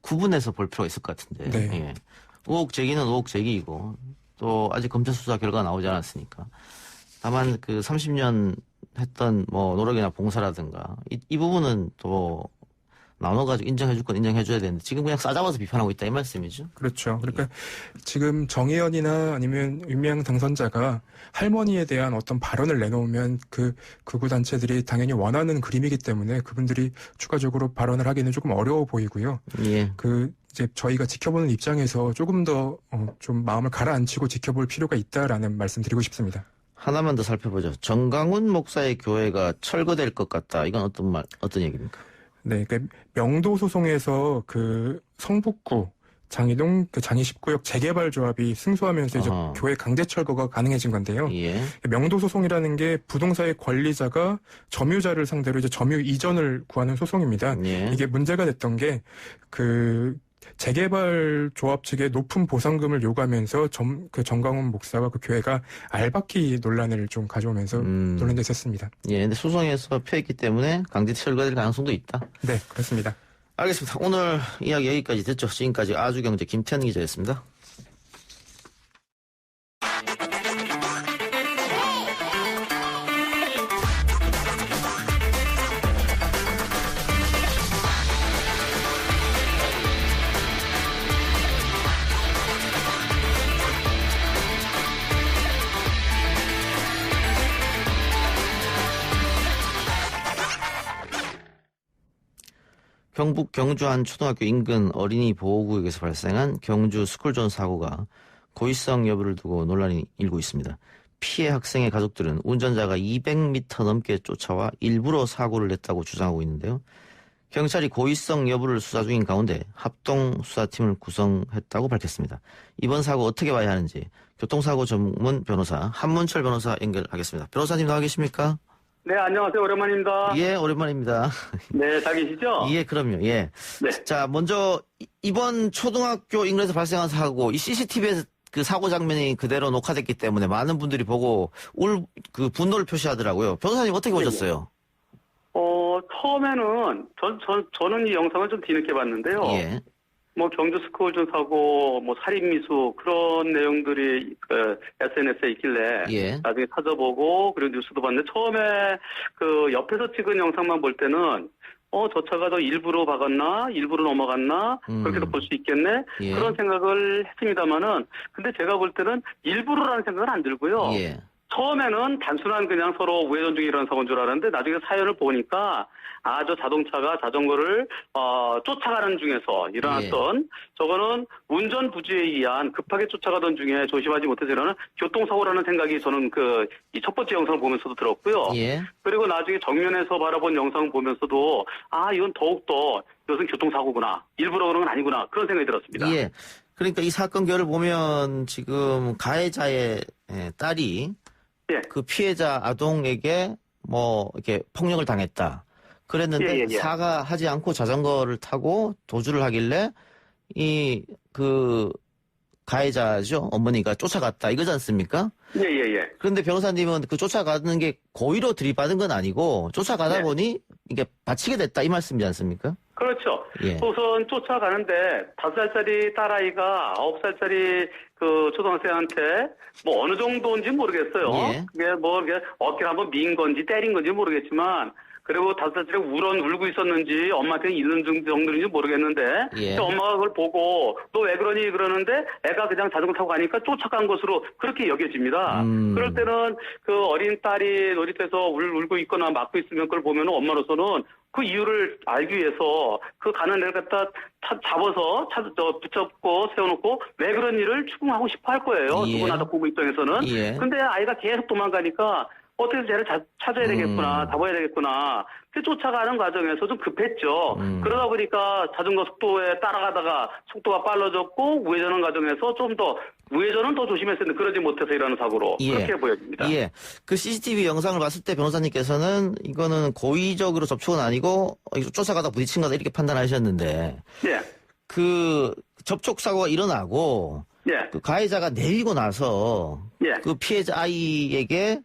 구분해서 볼 필요가 있을 것 같은데. 네. 예. 의혹 제기는 의혹 제기이고 또 아직 검찰 수사 결과가 나오지 않았으니까. 다만 그 30년 했던 노력이나 봉사라든가 이 부분은 또 나눠가지고 인정해줄 건 인정해줘야 되는데 지금 그냥 싸잡아서 비판하고 있다 이 말씀이죠. 그렇죠. 그러니까 지금 정의연이나 아니면 윤미향 당선자가 할머니에 대한 어떤 발언을 내놓으면 그 극우단체들이 당연히 원하는 그림이기 때문에 그분들이 추가적으로 발언을 하기는 조금 어려워 보이고요. 예. 이제 저희가 지켜보는 입장에서 조금 더 좀 마음을 가라앉히고 지켜볼 필요가 있다라는 말씀 드리고 싶습니다. 하나만 더 살펴보죠. 정강훈 목사의 교회가 철거될 것 같다. 이건 어떤 얘기입니까? 네, 명도 소송에서 성북구 장이동 장이 19역 재개발조합이 승소하면서 이제 교회 강제 철거가 가능해진 건데요. 예. 명도 소송이라는 게 부동산의 권리자가 점유자를 상대로 이제 점유 이전을 구하는 소송입니다. 예. 이게 문제가 됐던 게 재개발 조합 측에 높은 보상금을 요구하면서 정강훈 목사와 그 교회가 알박기 논란을 좀 가져오면서 논란됐었습니다. 예, 근데 소송에서 패했기 때문에 강제 철거될 가능성도 있다. 네, 그렇습니다. 알겠습니다. 오늘 이야기 여기까지 듣죠. 지금까지 아주경제 김태현 기자였습니다. 경북 경주 한 초등학교 인근 어린이 보호구역에서 발생한 경주 스쿨존 사고가 고의성 여부를 두고 논란이 일고 있습니다. 피해 학생의 가족들은 운전자가 200m 넘게 쫓아와 일부러 사고를 냈다고 주장하고 있는데요. 경찰이 고의성 여부를 수사 중인 가운데 합동수사팀을 구성했다고 밝혔습니다. 이번 사고 어떻게 봐야 하는지 교통사고 전문 변호사 한문철 변호사 연결하겠습니다. 변호사님 나와 계십니까? 네, 안녕하세요. 오랜만입니다. 예, 오랜만입니다. 네, 잘 계시죠? 예, 그럼요. 예. 네. 자, 먼저 이번 초등학교 인근에서 발생한 사고, 이 CCTV에서 그 사고 장면이 그대로 녹화됐기 때문에 많은 분들이 보고 분노를 표시하더라고요. 변호사님 어떻게 보셨어요? 처음에는 저는 이 영상을 좀 뒤늦게 봤는데요. 예. 뭐 경주 스쿨존 사고, 뭐 살인 미수 그런 내용들이 SNS에 있길래 예. 나중에 찾아보고 그리고 뉴스도 봤는데 처음에 그 옆에서 찍은 영상만 볼 때는 저 차가 더 일부러 박았나 일부러 넘어갔나 그렇게도 볼 수 있겠네 예. 그런 생각을 했습니다만은 근데 제가 볼 때는 일부러라는 생각은 안 들고요. 예. 처음에는 단순한 그냥 서로 우회전 중이라는 사고인 줄 알았는데 나중에 사연을 보니까 저 자동차가 자전거를 쫓아가는 중에서 일어났던 저거는 운전 부주의에 의한 급하게 쫓아가던 중에 조심하지 못해서 일어나는 교통사고라는 생각이 저는 이 첫 번째 영상을 보면서도 들었고요. 예. 그리고 나중에 정면에서 바라본 영상을 보면서도 이건 더욱더 이것은 교통사고구나. 일부러 그런 건 아니구나. 그런 생각이 들었습니다. 예. 그러니까 이 사건 결을 보면 지금 가해자의 딸이 예. 그 피해자 아동에게 뭐 이렇게 폭력을 당했다. 그랬는데 사과하지 않고 자전거를 타고 도주를 하길래 가해자죠 어머니가 쫓아갔다 이거지 않습니까? 예. 그런데 변호사님은 그 쫓아가는 게 고의로 들이받은 건 아니고 쫓아가다 보니 이게 다치게 됐다 이 말씀이지 않습니까? 그렇죠. 예. 우선 쫓아가는데 5살짜리 딸아이가 9살짜리 그 초등학생한테 뭐 어느 정도인지 모르겠어요. 예. 그게 뭐 어깨를 한번 민 건지 때린 건지 모르겠지만 그리고 5살짜리 울고 있었는지 엄마한테 잃는 정도인지 모르겠는데 예. 엄마가 그걸 보고 너 왜 그러니 그러는데 애가 그냥 자전거 타고 가니까 쫓아간 것으로 그렇게 여겨집니다. 그럴 때는 그 어린 딸이 놀이터에서 울고 있거나 막고 있으면 그걸 보면 엄마로서는 그 이유를 알기 위해서 그 가는 애를 갖다 잡아서 붙잡고 세워놓고 왜 그런 일을 추궁하고 싶어 할 거예요. 예. 누구나 다 부모 입장에서는. 예. 근데 아이가 계속 도망가니까 어떻게 쟤를 찾아야 되겠구나, 잡아야 되겠구나. 그 쫓아가는 과정에서 좀 급했죠. 그러다 보니까 자전거 속도에 따라가다가 속도가 빨라졌고 우회전하는 과정에서 우회전은 더 조심했을 텐데 그러지 못해서 일어나는 사고로 그렇게 보여집니다. 예. 그 CCTV 영상을 봤을 때 변호사님께서는 이거는 고의적으로 접촉은 아니고 쫓아가다 부딪힌 거다 이렇게 판단하셨는데 예. 그 접촉 사고가 일어나고 그 가해자가 내리고 나서 그 피해자 아이에게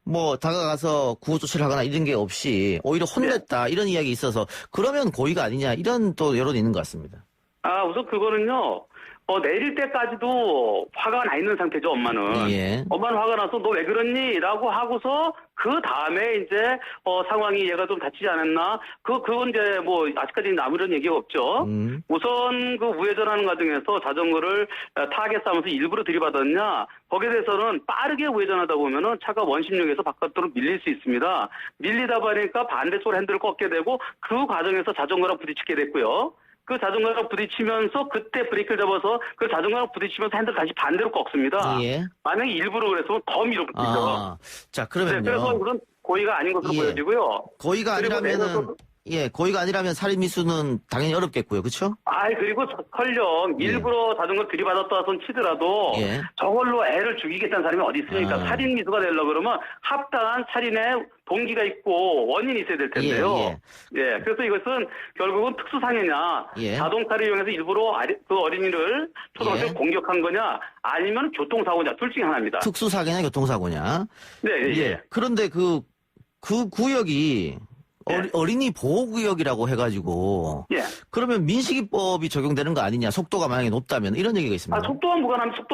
뭐 다가가서 구호 조치를 하거나 이런 게 없이 오히려 혼냈다 이런 이야기 있어서 그러면 고의가 아니냐 이런 또 여론이 있는 것 같습니다. 우선 그거는요. 내릴 때까지도 화가 나 있는 상태죠, 엄마는. 예. 엄마는 화가 나서 너 왜 그러니? 라고 하고서 그 다음에 이제 상황이 얘가 좀 다치지 않았나? 그건 이제 뭐 아직까지는 아무런 얘기가 없죠. 우선 그 우회전하는 과정에서 자전거를 타겟하면서 일부러 들이받았냐? 거기에 대해서는 빠르게 우회전하다 보면은 차가 원심력에서 바깥으로 밀릴 수 있습니다. 밀리다 보니까 반대쪽으로 핸들을 꺾게 되고 그 과정에서 자전거랑 부딪히게 됐고요. 그 자전거랑 부딪히면서 그때 브레이크를 잡아서 그 자전거랑 부딪히면서 핸들 다시 반대로 꺾습니다. 예. 만약에 일부러 그랬으면 더 밀어붙이죠. 자, 그러면요. 그래서 그건 고의가 아닌 것으로 보여지고요. 고의가 아니라면은 고의가 아니라면 살인 미수는 당연히 어렵겠고요. 그렇죠? 그리고 설령 일부러 자전거 들이받았다 손 치더라도 저걸로 애를 죽이겠다는 사람이 어디 있습니까? 살인 미수가 되려고 그러면 합당한 살인의 동기가 있고 원인이 있어야 될 텐데요. 그래서 이것은 결국은 특수상해냐, 자동차를 이용해서 일부러 그 어린이를 초등학생을 공격한 거냐, 아니면 교통사고냐, 둘 중에 하나입니다. 특수사고냐, 교통사고냐. 네. 그런데 그 구역이 어린이 보호구역이라고 해가지고 그러면 민식이법이 적용되는 거 아니냐 속도가 만약에 높다면 이런 얘기가 있습니다. 속도와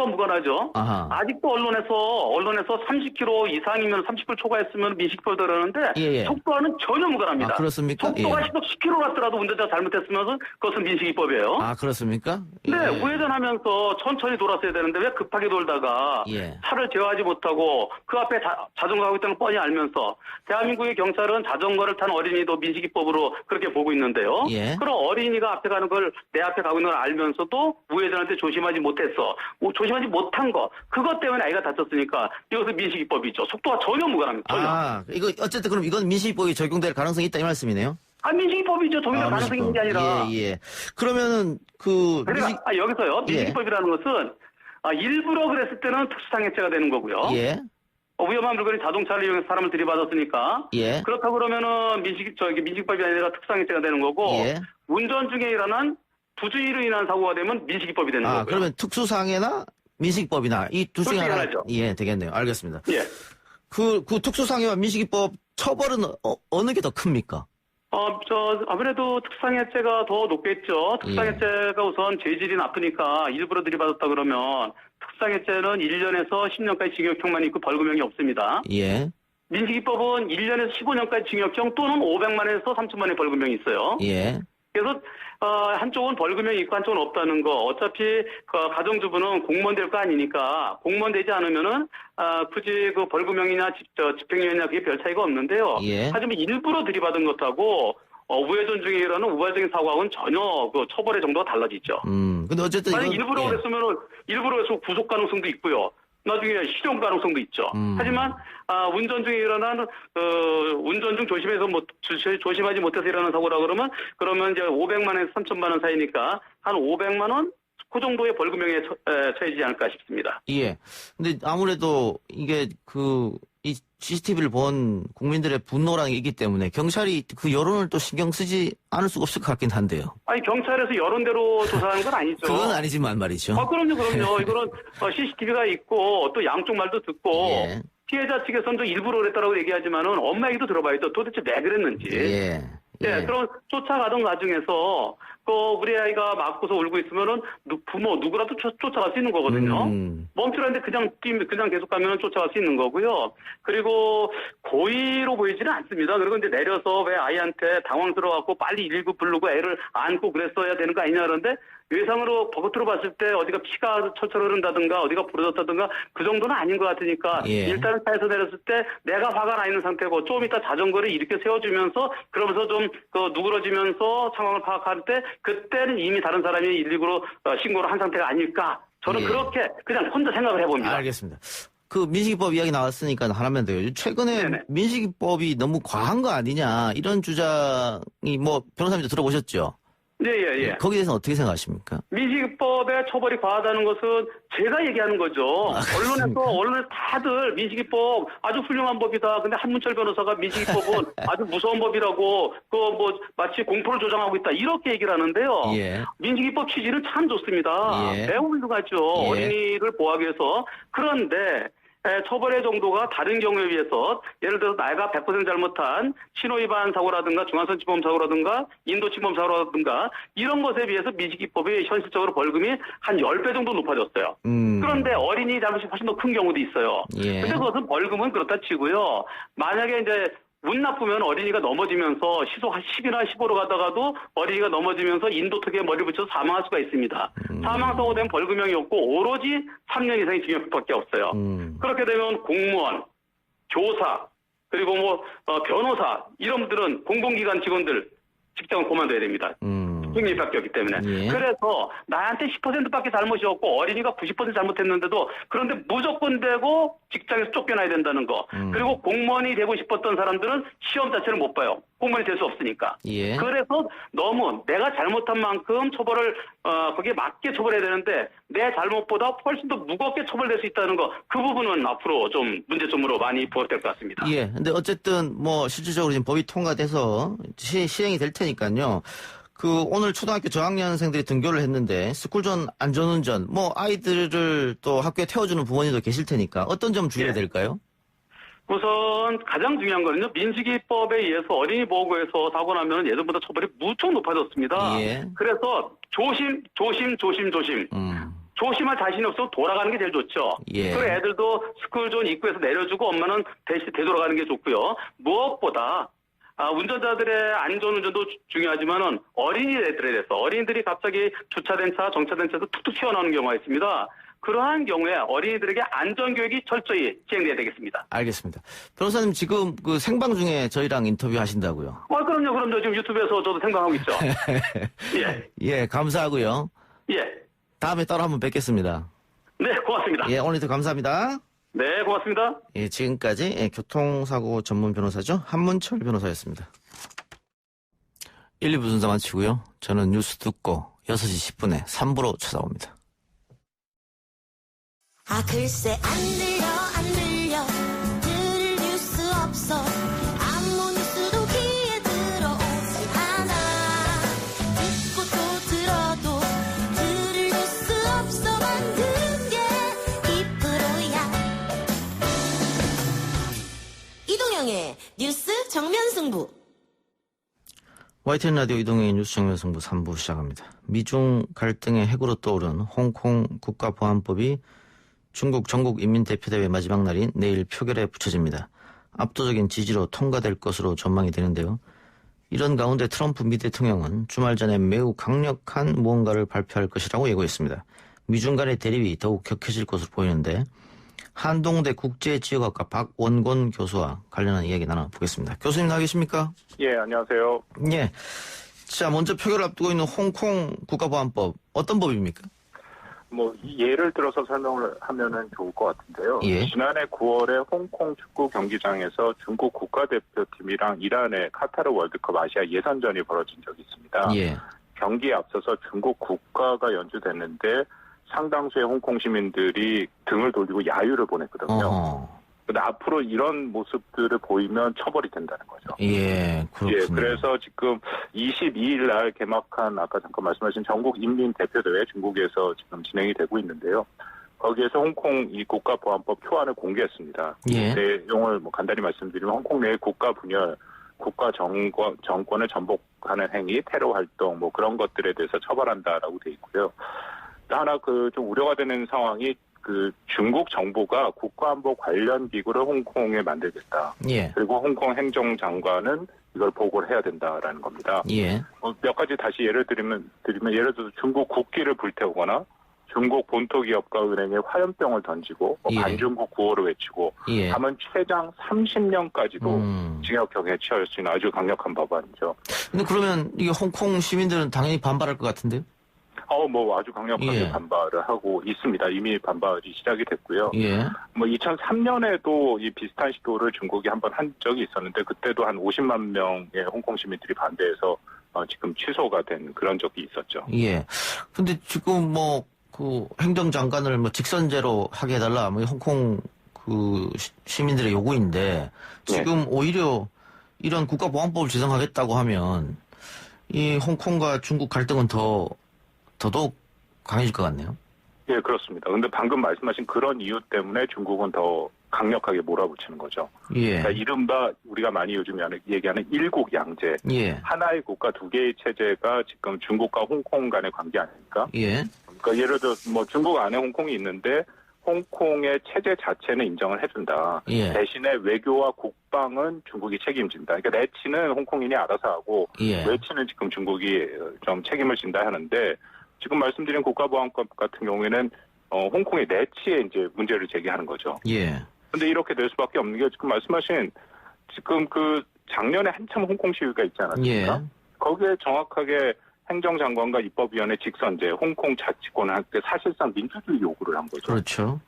무관하죠. 아직도 언론에서 30km 이상이면 30km 초과했으면 민식이법 들어가는데 속도와는 전혀 무관합니다. 그렇습니까? 속도가 시속 10km 같더라도 운전자가 잘못했으면 그것은 민식이법이에요. 그렇습니까? 네, 우회전하면서 천천히 돌았어야 되는데 왜 급하게 돌다가 예. 차를 제어하지 못하고 그 앞에 자전거 가고 있다는 걸 뻔히 알면서 대한민국의 경찰은 자전거를 탄 어린이도 민식이법으로 그렇게 보고 있는데요. 예. 그럼 어린이가 앞에 가는 걸 내 앞에 가고 있는 걸 알면서도 우회전할 때 조심하지 못했어. 조심하지 못한 거. 그것 때문에 아이가 다쳤으니까 이것은 민식이법이죠. 속도가 전혀 무관합니다. 전혀. 아, 이거 어쨌든 그럼 이건 민식이법이 적용될 가능성이 있다 이 말씀이네요. 민식이법이죠. 적용될 가능성이 있는 게 아니라. 예. 그러면은 그러니까 여기서요. 민식이법이라는 것은 일부러 그랬을 때는 특수상해죄가 되는 거고요. 예. 위험한 물건이 자동차를 이용해서 사람을 들이받았으니까. 예. 그렇다고 그러면은 민식이법이 아니라 특수상해죄가 되는 거고. 예. 운전 중에 일어난 부주의로 인한 사고가 되면 민식이법이 되는 거고요. 그러면 특수상해나 민식이법이나 이 둘 중에 하나. 예, 되겠네요. 알겠습니다. 예. 그 특수상해와 민식이법 처벌은 어느 게 더 큽니까? 아무래도 특수상해죄가 더 높겠죠. 특수상해죄가 우선 죄질이 나쁘니까 일부러 들이받았다 그러면 특수상해죄는 1년에서 10년까지 징역형만 있고 벌금형이 없습니다. 예. 민식이법은 1년에서 15년까지 징역형 또는 500만 원에서 3천만 원의 벌금형이 있어요. 예. 그래서 한쪽은 벌금형이 있고 한쪽은 없다는 거. 어차피 가정주부는 공무원 될 거 아니니까 공무원 되지 않으면은 굳이 그 벌금형이나 집행유예냐 그게 별 차이가 없는데요. 예. 하지만 일부러 들이받은 것하고 우회전 중에 일어나는 우발적인 사고하고는 전혀 그 처벌의 정도가 달라지죠. 근데 어쨌든 만약 일부러 그랬으면은 일부러 해서 구속 가능성도 있고요. 나중에 실형 가능성도 있죠. 하지만 운전 중에 일어나는 운전 중 조심해서 조심하지 못해서 일어나는 사고라 그러면 이제 500만 원에서 3천만 원 사이니까 한 500만 원 그 정도의 벌금형에 처해지지 않을까 싶습니다. 예. 근데 아무래도 이게 이 CCTV를 본 국민들의 분노라는 게 있기 때문에 경찰이 그 여론을 또 신경 쓰지 않을 수가 없을 것 같긴 한데요. 경찰에서 여론대로 조사하는 건 아니죠. 그건 아니지만 말이죠. 그럼요. 이거는 CCTV가 있고 또 양쪽 말도 듣고 예. 피해자 측에서는 일부러 그랬다라고 얘기하지만은 엄마 얘기도 들어봐야죠. 도대체 왜 그랬는지. 예. 그럼 쫓아가던 과정에서 우리 아이가 맞고서 울고 있으면은 부모 누구라도 쫓아갈 수 있는 거거든요. 멈추라는데 그냥 계속 가면은 쫓아갈 수 있는 거고요. 그리고 고의로 보이지는 않습니다. 그리고 이제 내려서 왜 아이한테 당황스러워갖고 빨리 119 부르고 애를 안고 그랬어야 되는 거 아니냐 그러는데 외상으로 겉으로 봤을 때 어디가 피가 철철 흐른다든가 어디가 부러졌다든가 그 정도는 아닌 것 같으니까 일단은 차에서 내렸을 때 내가 화가 나 있는 상태고 좀 이따 자전거를 이렇게 세워주면서 그러면서 좀 누그러지면서 상황을 파악할 때 그때는 이미 다른 사람이 119로 신고를 한 상태가 아닐까 저는 그렇게 그냥 혼자 생각을 해봅니다. 알겠습니다. 민식이법 이야기 나왔으니까 하나만 더요. 최근에 네네. 민식이법이 너무 과한 거 아니냐 이런 주장이 변호사님도 들어보셨죠? 예. 거기에 대해서는 어떻게 생각하십니까? 민식이법의 처벌이 과하다는 것은 제가 얘기하는 거죠. 언론에서 다들 민식이법 아주 훌륭한 법이다. 근데 한문철 변호사가 민식이법은 아주 무서운 법이라고 마치 공포를 조장하고 있다. 이렇게 얘기를 하는데요. 예. 민식이법 취지는 참 좋습니다. 예. 매우 훌륭하죠. 예. 어린이를 보호하기 위해서. 그런데 처벌의 정도가 다른 경우에 비해서 예를 들어서 내가 100% 잘못한 신호위반 사고라든가 중앙선 침범 사고라든가 인도 침범 사고라든가 이런 것에 비해서 민식이법이 현실적으로 벌금이 한 10배 정도 높아졌어요. 그런데 어린이 잘못이 훨씬 더 큰 경우도 있어요. 예. 근데 그것은 벌금은 그렇다 치고요. 만약에 이제 운 나쁘면 어린이가 넘어지면서 시속 한 10이나 15로 가다가도 어린이가 넘어지면서 인도턱에 머리를 붙여서 사망할 수가 있습니다. 사망사고 되면 벌금형이 없고 오로지 3년 이상의 징역밖에 없어요. 그렇게 되면 공무원, 교사, 그리고 변호사 이런 분들은 공공기관 직원들 직장을 그만둬야 됩니다. 집행유예밖에 없기 때문에. 예. 그래서 나한테 10%밖에 잘못이 없고 어린이가 90% 잘못했는데도 그런데 무조건 되고 직장에서 쫓겨나야 된다는 거. 그리고 공무원이 되고 싶었던 사람들은 시험 자체를 못 봐요. 공무원이 될 수 없으니까. 예. 그래서 너무 내가 잘못한 만큼 처벌을 거기에 맞게 처벌해야 되는데 내 잘못보다 훨씬 더 무겁게 처벌될 수 있다는 거. 그 부분은 앞으로 좀 문제점으로 많이 부각될 것 같습니다. 예. 근데 어쨌든 실질적으로 지금 법이 통과돼서 시행이 될 테니까요. 오늘 초등학교 저학년생들이 등교를 했는데 스쿨존 안전운전 아이들을 또 학교에 태워주는 부모님도 계실 테니까 어떤 점 주의해야 될까요? 우선 가장 중요한 거는요. 민식이법에 의해서 어린이 보호구에서 사고 나면 예전보다 처벌이 무척 높아졌습니다. 예. 그래서 조심. 조심할 자신이 없어서 돌아가는 게 제일 좋죠. 예. 그리고 애들도 스쿨존 입구에서 내려주고 엄마는 대신 되돌아가는 게 좋고요. 무엇보다 운전자들의 안전운전도 중요하지만은 어린이들에 대해서 어린이들이 갑자기 주차된 차, 정차된 차에서 툭툭 튀어나오는 경우가 있습니다. 그러한 경우에 어린이들에게 안전교육이 철저히 진행돼야 되겠습니다. 알겠습니다. 변호사님 지금 그 생방 중에 저희랑 인터뷰 하신다고요? 그럼요. 지금 유튜브에서 저도 생방하고 있죠. 예. 예, 감사하고요. 예. 다음에 따로 한번 뵙겠습니다. 네, 고맙습니다. 예, 오늘도 감사합니다. 네, 고맙습니다. 예, 지금까지 교통사고 전문 변호사죠. 한문철 변호사였습니다. 1, 2부 순서 마치고요. 저는 뉴스 듣고 6시 10분에 3부로 찾아옵니다. 글쎄 안 들려 들을 뉴스 없어 아무 뉴스도 귀에 들어오지 않아 듣고 또 들어도 들을 뉴스 없어 만드는 게 이 프로야 이동영의 뉴스 정면승부 YTN 라디오 이동영의 뉴스 정면승부 3부 시작합니다. 미중 갈등의 핵으로 떠오른 홍콩 국가보안법이 중국 전국인민대표대회 마지막 날인 내일 표결에 붙여집니다. 압도적인 지지로 통과될 것으로 전망이 되는데요. 이런 가운데 트럼프 미 대통령은 주말 전에 매우 강력한 무언가를 발표할 것이라고 예고했습니다. 미중 간의 대립이 더욱 격해질 것으로 보이는데 한동대 국제지역학과 박원곤 교수와 관련한 이야기 나눠보겠습니다. 교수님 나와 계십니까? 예, 안녕하세요. 예. 자, 먼저 표결을 앞두고 있는 홍콩 국가보안법 어떤 법입니까? 예를 들어서 설명을 하면은 좋을 것 같은데요. 예. 지난해 9월에 홍콩 축구 경기장에서 중국 국가대표팀이랑 이란의 카타르 월드컵 아시아 예선전이 벌어진 적이 있습니다. 예. 경기에 앞서서 중국 국가가 연주됐는데 상당수의 홍콩 시민들이 등을 돌리고 야유를 보냈거든요. 근데 앞으로 이런 모습들을 보이면 처벌이 된다는 거죠. 예, 그렇군요. 예, 그래서 지금 22일 날 개막한 아까 잠깐 말씀하신 전국인민대표대회 중국에서 지금 진행이 되고 있는데요. 거기에서 홍콩 이 국가보안법 초안을 공개했습니다. 예. 내용을 간단히 말씀드리면 홍콩 내 국가 분열, 국가 정권을 전복하는 행위, 테러 활동 그런 것들에 대해서 처벌한다라고 돼 있고요. 하나 좀 우려가 되는 상황이 중국 정부가 국가안보 관련 기구를 홍콩에 만들겠다. 예. 그리고 홍콩 행정장관은 이걸 보고를 해야 된다라는 겁니다. 예. 몇 가지 다시 예를 들면 예를 들어서 중국 국기를 불태우거나 중국 본토 기업과 은행에 화염병을 던지고 반중국 구호를 외치고 하면 최장 30년까지도 징역형에 처할 수 있는 아주 강력한 법안이죠. 근데 그러면 이게 홍콩 시민들은 당연히 반발할 것 같은데요? 아주 강력하게 반발을 하고 있습니다. 이미 반발이 시작이 됐고요. 2003년에도 이 비슷한 시도를 중국이 한번 한 적이 있었는데 그때도 한 50만 명의 홍콩 시민들이 반대해서 지금 취소가 된 그런 적이 있었죠. 예. 근데 지금 행정장관을 직선제로 하게 해달라, 홍콩 시민들의 요구인데 지금 오히려 이런 국가보안법을 제정하겠다고 하면 이 홍콩과 중국 갈등은 더더욱 강해질 것 같네요. 예, 그렇습니다. 근데 방금 말씀하신 그런 이유 때문에 중국은 더 강력하게 몰아붙이는 거죠. 예. 그러니까 이른바 우리가 많이 요즘 얘기하는 일국양제. 예. 하나의 국가 두 개의 체제가 지금 중국과 홍콩 간의 관계 아닙니까? 예. 그러니까 예를 들어 중국 안에 홍콩이 있는데 홍콩의 체제 자체는 인정을 해준다. 예. 대신에 외교와 국방은 중국이 책임진다. 그러니까 내치는 홍콩인이 알아서 하고 외치는 지금 중국이 좀 책임을 진다 하는데 지금 말씀드린 국가보안법 같은 경우에는 홍콩의 내치에 이제 문제를 제기하는 거죠. 예. 근데 이렇게 될 수밖에 없는 게 지금 말씀하신 지금 작년에 한참 홍콩 시위가 있지 않았습니까? 거기에 정확하게 행정장관과 입법위원회 직선제, 홍콩 자치권한테 사실상 민주주의 요구를 한 거죠. 그렇죠.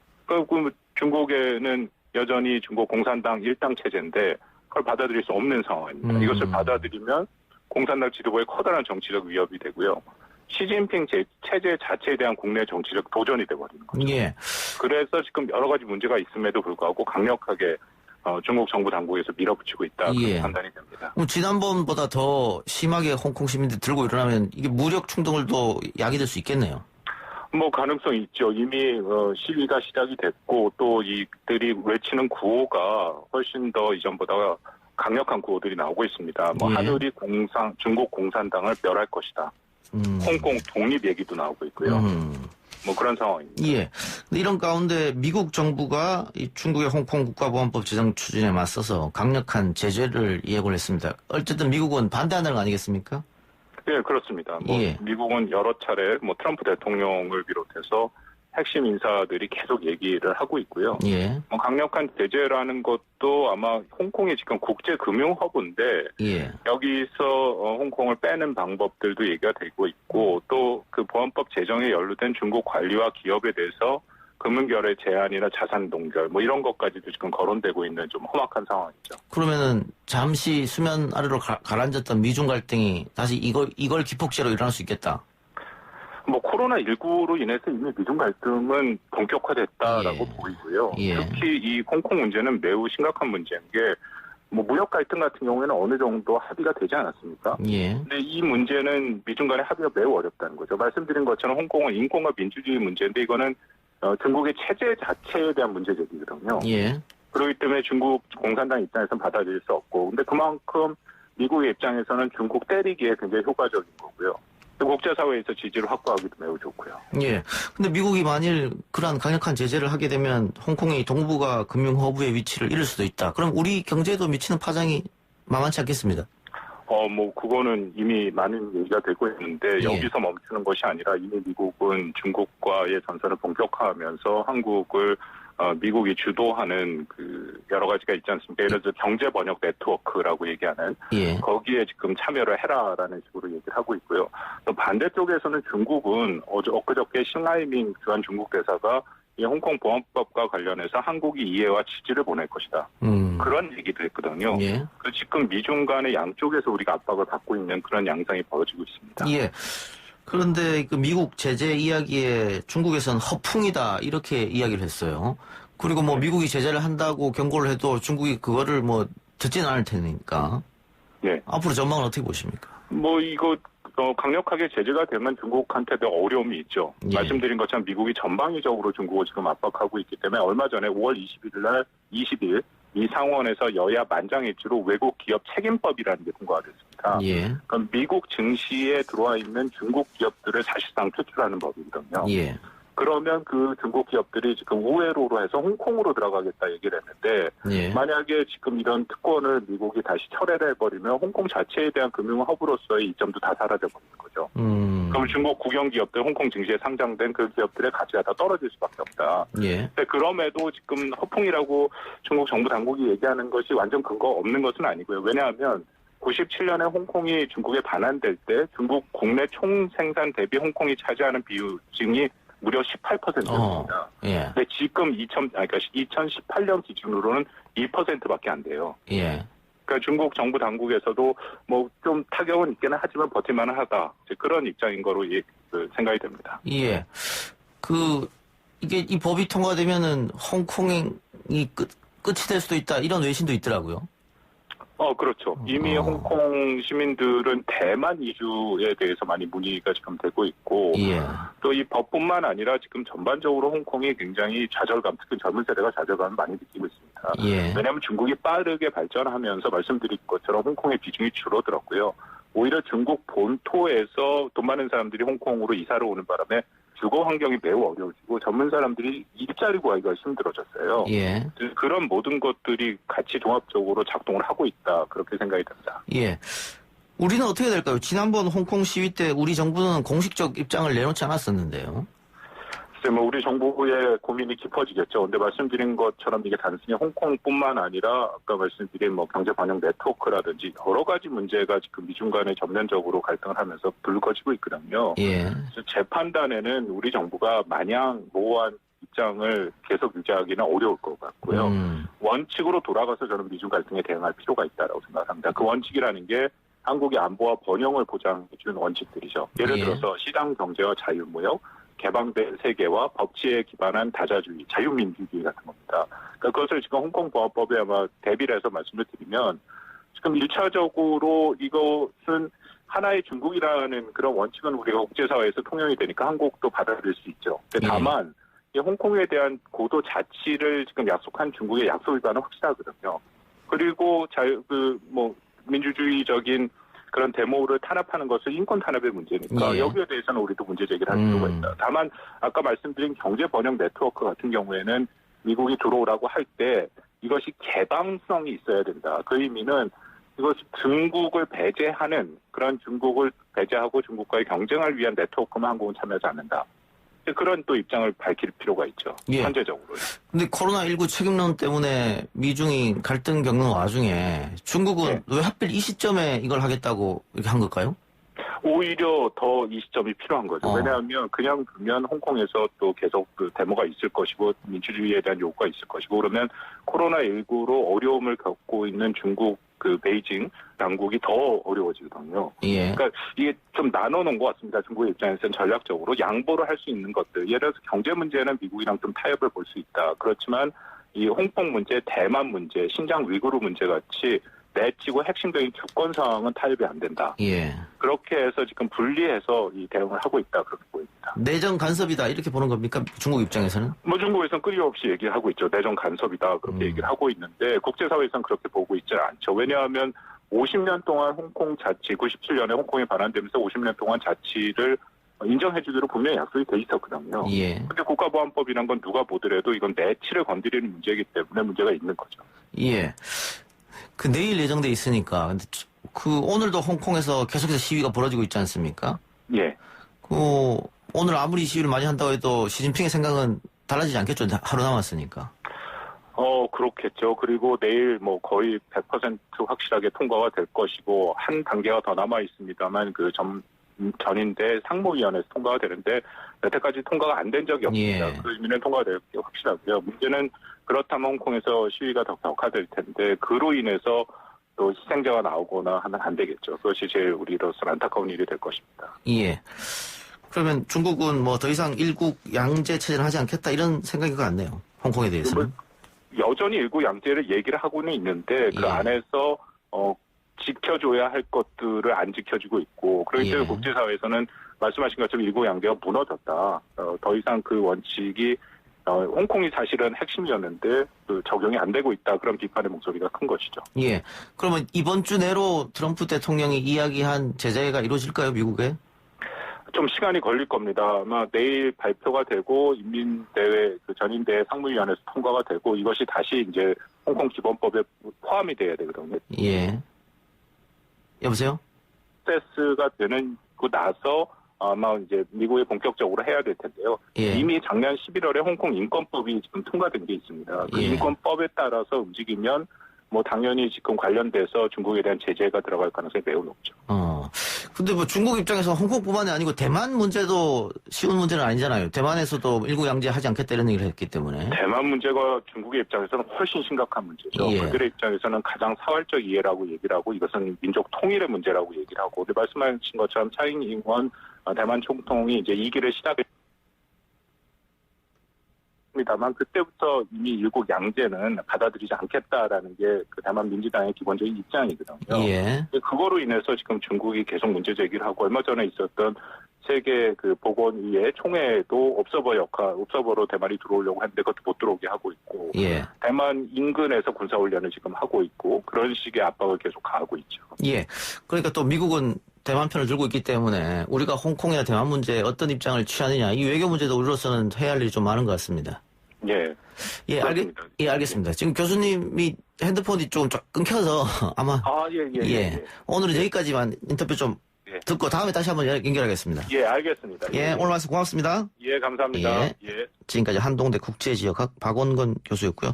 중국에는 여전히 중국 공산당 일당 체제인데 그걸 받아들일 수 없는 상황입니다. 이것을 받아들이면 공산당 지도부의 커다란 정치적 위협이 되고요. 시진핑 체제 자체에 대한 국내 정치적 도전이 돼버리는 거죠. 예. 그래서 지금 여러 가지 문제가 있음에도 불구하고 강력하게 중국 정부 당국에서 밀어붙이고 있다. 그렇게 판단이 됩니다. 지난번보다 더 심하게 홍콩 시민들 들고 일어나면 이게 무력 충동을도 야기될 수 있겠네요. 가능성이 있죠. 이미 시위가 시작이 됐고 또 이들이 외치는 구호가 훨씬 더 이전보다 강력한 구호들이 나오고 있습니다. 하늘이 중국 공산당을 멸할 것이다. 홍콩 독립 얘기도 나오고 있고요. 뭐 그런 상황입니다. 예. 근데 이런 가운데 미국 정부가 이 중국의 홍콩 국가보안법 제정 추진에 맞서서 강력한 제재를 예고를 했습니다. 어쨌든 미국은 반대하는 거 아니겠습니까? 예, 그렇습니다. 뭐 예. 미국은 여러 차례 뭐 트럼프 대통령을 비롯해서 핵심 인사들이 계속 얘기를 하고 있고요. 예. 뭐 강력한 제재라는 것도 아마 홍콩이 지금 국제금융허브인데 예. 여기서 홍콩을 빼는 방법들도 얘기가 되고 있고 또 그 보안법 제정에 연루된 중국 관리와 기업에 대해서 금융결의 제한이나 자산 동결 뭐 이런 것까지도 지금 거론되고 있는 좀 험악한 상황이죠. 그러면은 잠시 수면 아래로 가라앉았던 미중 갈등이 다시 이걸 기폭제로 일어날 수 있겠다. 뭐 코로나19로 인해서 이미 미중 갈등은 본격화됐다라고 보이고요. 예. 특히 이 홍콩 문제는 매우 심각한 문제인 게 뭐 무역 갈등 같은 경우에는 어느 정도 합의가 되지 않았습니까? 예. 근데 이 문제는 미중 간의 합의가 매우 어렵다는 거죠. 말씀드린 것처럼 홍콩은 인권과 민주주의 문제인데 이거는 중국의 체제 자체에 대한 문제 제기거든요. 예. 그렇기 때문에 중국 공산당 입장에서는 받아들일 수 없고 근데 그만큼 미국의 입장에서는 중국 때리기에 굉장히 효과적인 거고요. 국제사회에서 지지를 확보하기도 매우 좋고요. 예. 근데 미국이 만일 그러한 강력한 제재를 하게 되면 홍콩이 동북아 금융 허브의 위치를 잃을 수도 있다. 그럼 우리 경제에도 미치는 파장이 만만치 않겠습니다. 뭐 그거는 이미 많은 얘기가 되고 있는데 여기서 멈추는 것이 아니라 이미 미국은 중국과의 전선을 본격화하면서 한국을 미국이 주도하는 그 여러 가지가 있지 않습니까? 예를 들어서 경제 번역 네트워크라고 얘기하는 거기에 지금 참여를 해라라는 식으로 얘기를 하고 있고요. 또 반대쪽에서는 중국은 엊그저께 싱하이밍 주한 중국 대사가 이 홍콩 보안법과 관련해서 한국이 이해와 지지를 보낼 것이다. 그런 얘기도 했거든요. 그 지금 미중 간의 양쪽에서 우리가 압박을 받고 있는 그런 양상이 벌어지고 있습니다. 예. 그런데 그 미국 제재 이야기에 중국에서는 허풍이다 이렇게 이야기를 했어요. 그리고 뭐 미국이 제재를 한다고 경고를 해도 중국이 그거를 뭐 듣지는 않을 테니까. 네. 앞으로 전망은 어떻게 보십니까? 뭐 이거 강력하게 제재가 되면 중국한테도 어려움이 있죠. 말씀드린 것처럼 미국이 전방위적으로 중국을 지금 압박하고 있기 때문에 얼마 전에 5월 20일 이 상원에서 여야 만장일치로 외국 기업 책임법이라는 게 통과가 됐습니다. 그럼 미국 증시에 들어와 있는 중국 기업들을 사실상 퇴출하는 법이거든요. 그러면 그 중국 기업들이 지금 우회로로 해서 홍콩으로 들어가겠다 얘기를 했는데 만약에 지금 이런 특권을 미국이 다시 철회를 해버리면 홍콩 자체에 대한 금융 허브로서의 이점도 다 사라져버리는 거죠. 그럼 중국 국영 기업들 홍콩 증시에 상장된 그 기업들의 가치가 다 떨어질 수밖에 없다. 근데 그럼에도 지금 허풍이라고 중국 정부 당국이 얘기하는 것이 완전 근거 없는 것은 아니고요. 왜냐하면 97년에 홍콩이 중국에 반환될 때 중국 국내 총생산 대비 홍콩이 차지하는 비중이 무려 18%입니다. 근데 지금 2018년 기준으로는 2%밖에 안 돼요. 그러니까 중국 정부 당국에서도 뭐 좀 타격은 있기는 하지만 버틸만은 하다. 그런 입장인 거로 생각이 됩니다. 이게 이 법이 통과되면은 홍콩이 끝이 될 수도 있다 이런 외신도 있더라고요. 그렇죠. 이미 홍콩 시민들은 대만 이주에 대해서 많이 문의가 지금 되고 있고, 또 이 법뿐만 아니라 지금 전반적으로 홍콩이 굉장히 좌절감, 특히 젊은 세대가 좌절감을 많이 느끼고 있습니다. 왜냐하면 중국이 빠르게 발전하면서 말씀드린 것처럼 홍콩의 비중이 줄어들었고요. 오히려 중국 본토에서 돈 많은 사람들이 홍콩으로 이사를 오는 바람에 주거 환경이 매우 어려워지고 전문 사람들이 일자리 구하기가 힘들어졌어요. 그런 모든 것들이 같이 종합적으로 작동을 하고 있다. 그렇게 생각이 듭니다. 우리는 어떻게 될까요? 지난번 홍콩 시위 때 우리 정부는 공식적 입장을 내놓지 않았었는데요. 글쎄, 뭐 우리 정부의 고민이 깊어지겠죠. 근데 말씀드린 것처럼 이게 단순히 홍콩뿐만 아니라 아까 말씀드린 뭐 경제 번영 네트워크라든지 여러 가지 문제가 지금 미중 간에 전면적으로 갈등을 하면서 불거지고 있거든요. 그래서 제 판단에는 우리 정부가 마냥 모호한 입장을 계속 유지하기는 어려울 것 같고요. 원칙으로 돌아가서 저는 미중 갈등에 대응할 필요가 있다고 생각합니다. 그 원칙이라는 게 한국의 안보와 번영을 보장해주는 원칙들이죠. 예를 들어서 시장 경제와 자유무역, 개방된 세계와 법치에 기반한 다자주의, 자유민주주의 같은 겁니다. 그러니까 그것을 지금 홍콩 보안법에 아마 대비를 해서 말씀을 드리면 지금 1차적으로 이것은 하나의 중국이라는 그런 원칙은 우리가 국제사회에서 통용이 되니까 한국도 받아들일 수 있죠. 근데 다만 이 홍콩에 대한 고도 자치를 지금 약속한 중국의 약속 위반은 확실하거든요. 그리고 민주주의적인 그런 데모를 탄압하는 것은 인권 탄압의 문제니까 예. 여기에 대해서는 우리도 문제 제기를 할 필요가 있다. 다만 아까 말씀드린 경제 번영 네트워크 같은 경우에는 미국이 들어오라고 할 때 이것이 개방성이 있어야 된다. 그 의미는 이것이 중국을 배제하는 그런 중국을 배제하고 중국과의 경쟁을 위한 네트워크만 한국은 참여하지 않는다. 그런 또 입장을 밝힐 필요가 있죠. 예. 현재적으로. 근데 코로나19 책임론 때문에 미중이 갈등 겪는 와중에 중국은 네. 왜 하필 이 시점에 이걸 하겠다고 이렇게 한 걸까요? 오히려 더 이 시점이 필요한 거죠. 왜냐하면 그냥 두면 홍콩에서 또 계속 그 데모가 있을 것이고 민주주의에 대한 요구가 있을 것이고 그러면 코로나19로 어려움을 겪고 있는 중국 그 베이징 당국이 더 어려워지거든요. 예. 그러니까 이게 좀 나눠놓은 것 같습니다. 중국의 입장에서는 전략적으로 양보를 할 수 있는 것들. 예를 들어서 경제 문제는 미국이랑 좀 타협을 볼 수 있다. 그렇지만 이 홍콩 문제, 대만 문제, 신장 위구르 문제 같이 내치고 핵심적인 주권 상황은 타협이 안 된다. 예. 그렇게 해서 지금 분리해서 이 대응을 하고 있다. 그렇게 보입니다. 내정 간섭이다 이렇게 보는 겁니까? 중국 입장에서는? 뭐 중국에서는 끊임없이 얘기하고 있죠. 내정 간섭이다. 그렇게 얘기를 하고 있는데 국제사회에서는 그렇게 보고 있지 않죠. 왜냐하면 50년 동안 홍콩 자치, 97년에 홍콩이 반환되면서 50년 동안 자치를 인정해주기로 분명히 약속이 돼 있었거든요. 예. 근데 국가보안법이란 건 누가 보더라도 이건 내치를 건드리는 문제이기 때문에 문제가 있는 거죠. 예. 그 내일 예정돼 있으니까. 근데 그 오늘도 홍콩에서 계속해서 시위가 벌어지고 있지 않습니까? 예. 오늘 아무리 시위를 많이 한다고 해도 시진핑의 생각은 달라지지 않겠죠. 하루 남았으니까. 그렇겠죠. 그리고 내일 뭐 거의 100% 확실하게 통과가 될 것이고 한 단계가 더 남아 있습니다만 그 전인대 상무위원회에서 통과가 되는데 여태까지 통과가 안 된 적이 없습니다. 예. 그 의미는 통과가 될 게 확실하고요. 문제는 그렇다면 홍콩에서 시위가 더 격화될 텐데 그로 인해서 또 희생자가 나오거나 하면 안 되겠죠. 그것이 제일 우리로서는 안타까운 일이 될 것입니다. 예. 그러면 중국은 뭐 더 이상 일국 양제 체제를 하지 않겠다 이런 생각인 것 같네요. 홍콩에 대해서는. 여전히 일국 양제를 얘기를 하고는 있는데 그 예. 안에서 지켜줘야 할 것들을 안 지켜주고 있고 그렇기 때문에 예. 국제사회에서는 말씀하신 것처럼 일국 양제가 무너졌다. 더 이상 그 원칙이 홍콩이 사실은 핵심이었는데 그 적용이 안 되고 있다. 그런 비판의 목소리가 큰 것이죠. 예. 그러면 이번 주 내로 트럼프 대통령이 이야기한 제재가 이루어질까요, 미국에? 좀 시간이 걸릴 겁니다. 아마 내일 발표가 되고 인민대회 그 전인대회 상무위원회에서 통과가 되고 이것이 다시 이제 홍콩 기본법에 포함이 돼야 되거든요. 예. 여보세요? 프로세스가 되고 나서 아마 이제 미국에 본격적으로 해야 될 텐데요. 예. 이미 작년 11월에 홍콩 인권법이 지금 통과된 게 있습니다. 그 예. 인권법에 따라서 움직이면 뭐 당연히 지금 관련돼서 중국에 대한 제재가 들어갈 가능성이 매우 높죠. 근데 뭐 중국 입장에서 홍콩뿐만이 아니고 대만 문제도 쉬운 문제는 아니잖아요. 대만에서도 일국 양제 하지 않겠다 이런 얘기를 했기 때문에. 대만 문제가 중국의 입장에서는 훨씬 심각한 문제죠. 예. 그들의 입장에서는 가장 사활적 이해라고 얘기를 하고 이것은 민족 통일의 문제라고 얘기를 하고 근데 말씀하신 것처럼 차이잉원 대만 총통이 이제 이 길을 시작했습니다만 그때부터 이미 일국 양제는 받아들이지 않겠다라는 게 그 대만 민주당의 기본적인 입장이거든요. 예. 그거로 인해서 지금 중국이 계속 문제 제기를 하고 얼마 전에 있었던 세계 그 보건위의 총회도 옵서버로 대만이 들어오려고 했는데 그것도 못 들어오게 하고 있고 예. 대만 인근에서 군사훈련을 지금 하고 있고 그런 식의 압박을 계속 가하고 있죠. 예. 그러니까 또 미국은 대만 편을 들고 있기 때문에 우리가 홍콩이나 대만 문제에 어떤 입장을 취하느냐 이 외교 문제도 우리로서는 해야 할 일이 좀 많은 것 같습니다. 예. 예, 알겠습니다. 지금 교수님이 핸드폰이 좀 끊겨서 아마. 예. 오늘은 여기까지만 인터뷰 좀 듣고 다음에 다시 한번 연결하겠습니다. 예, 알겠습니다. 예, 오늘 말씀 고맙습니다. 예, 감사합니다. 예. 지금까지 한동대 국제지역학 박원건 교수였고요.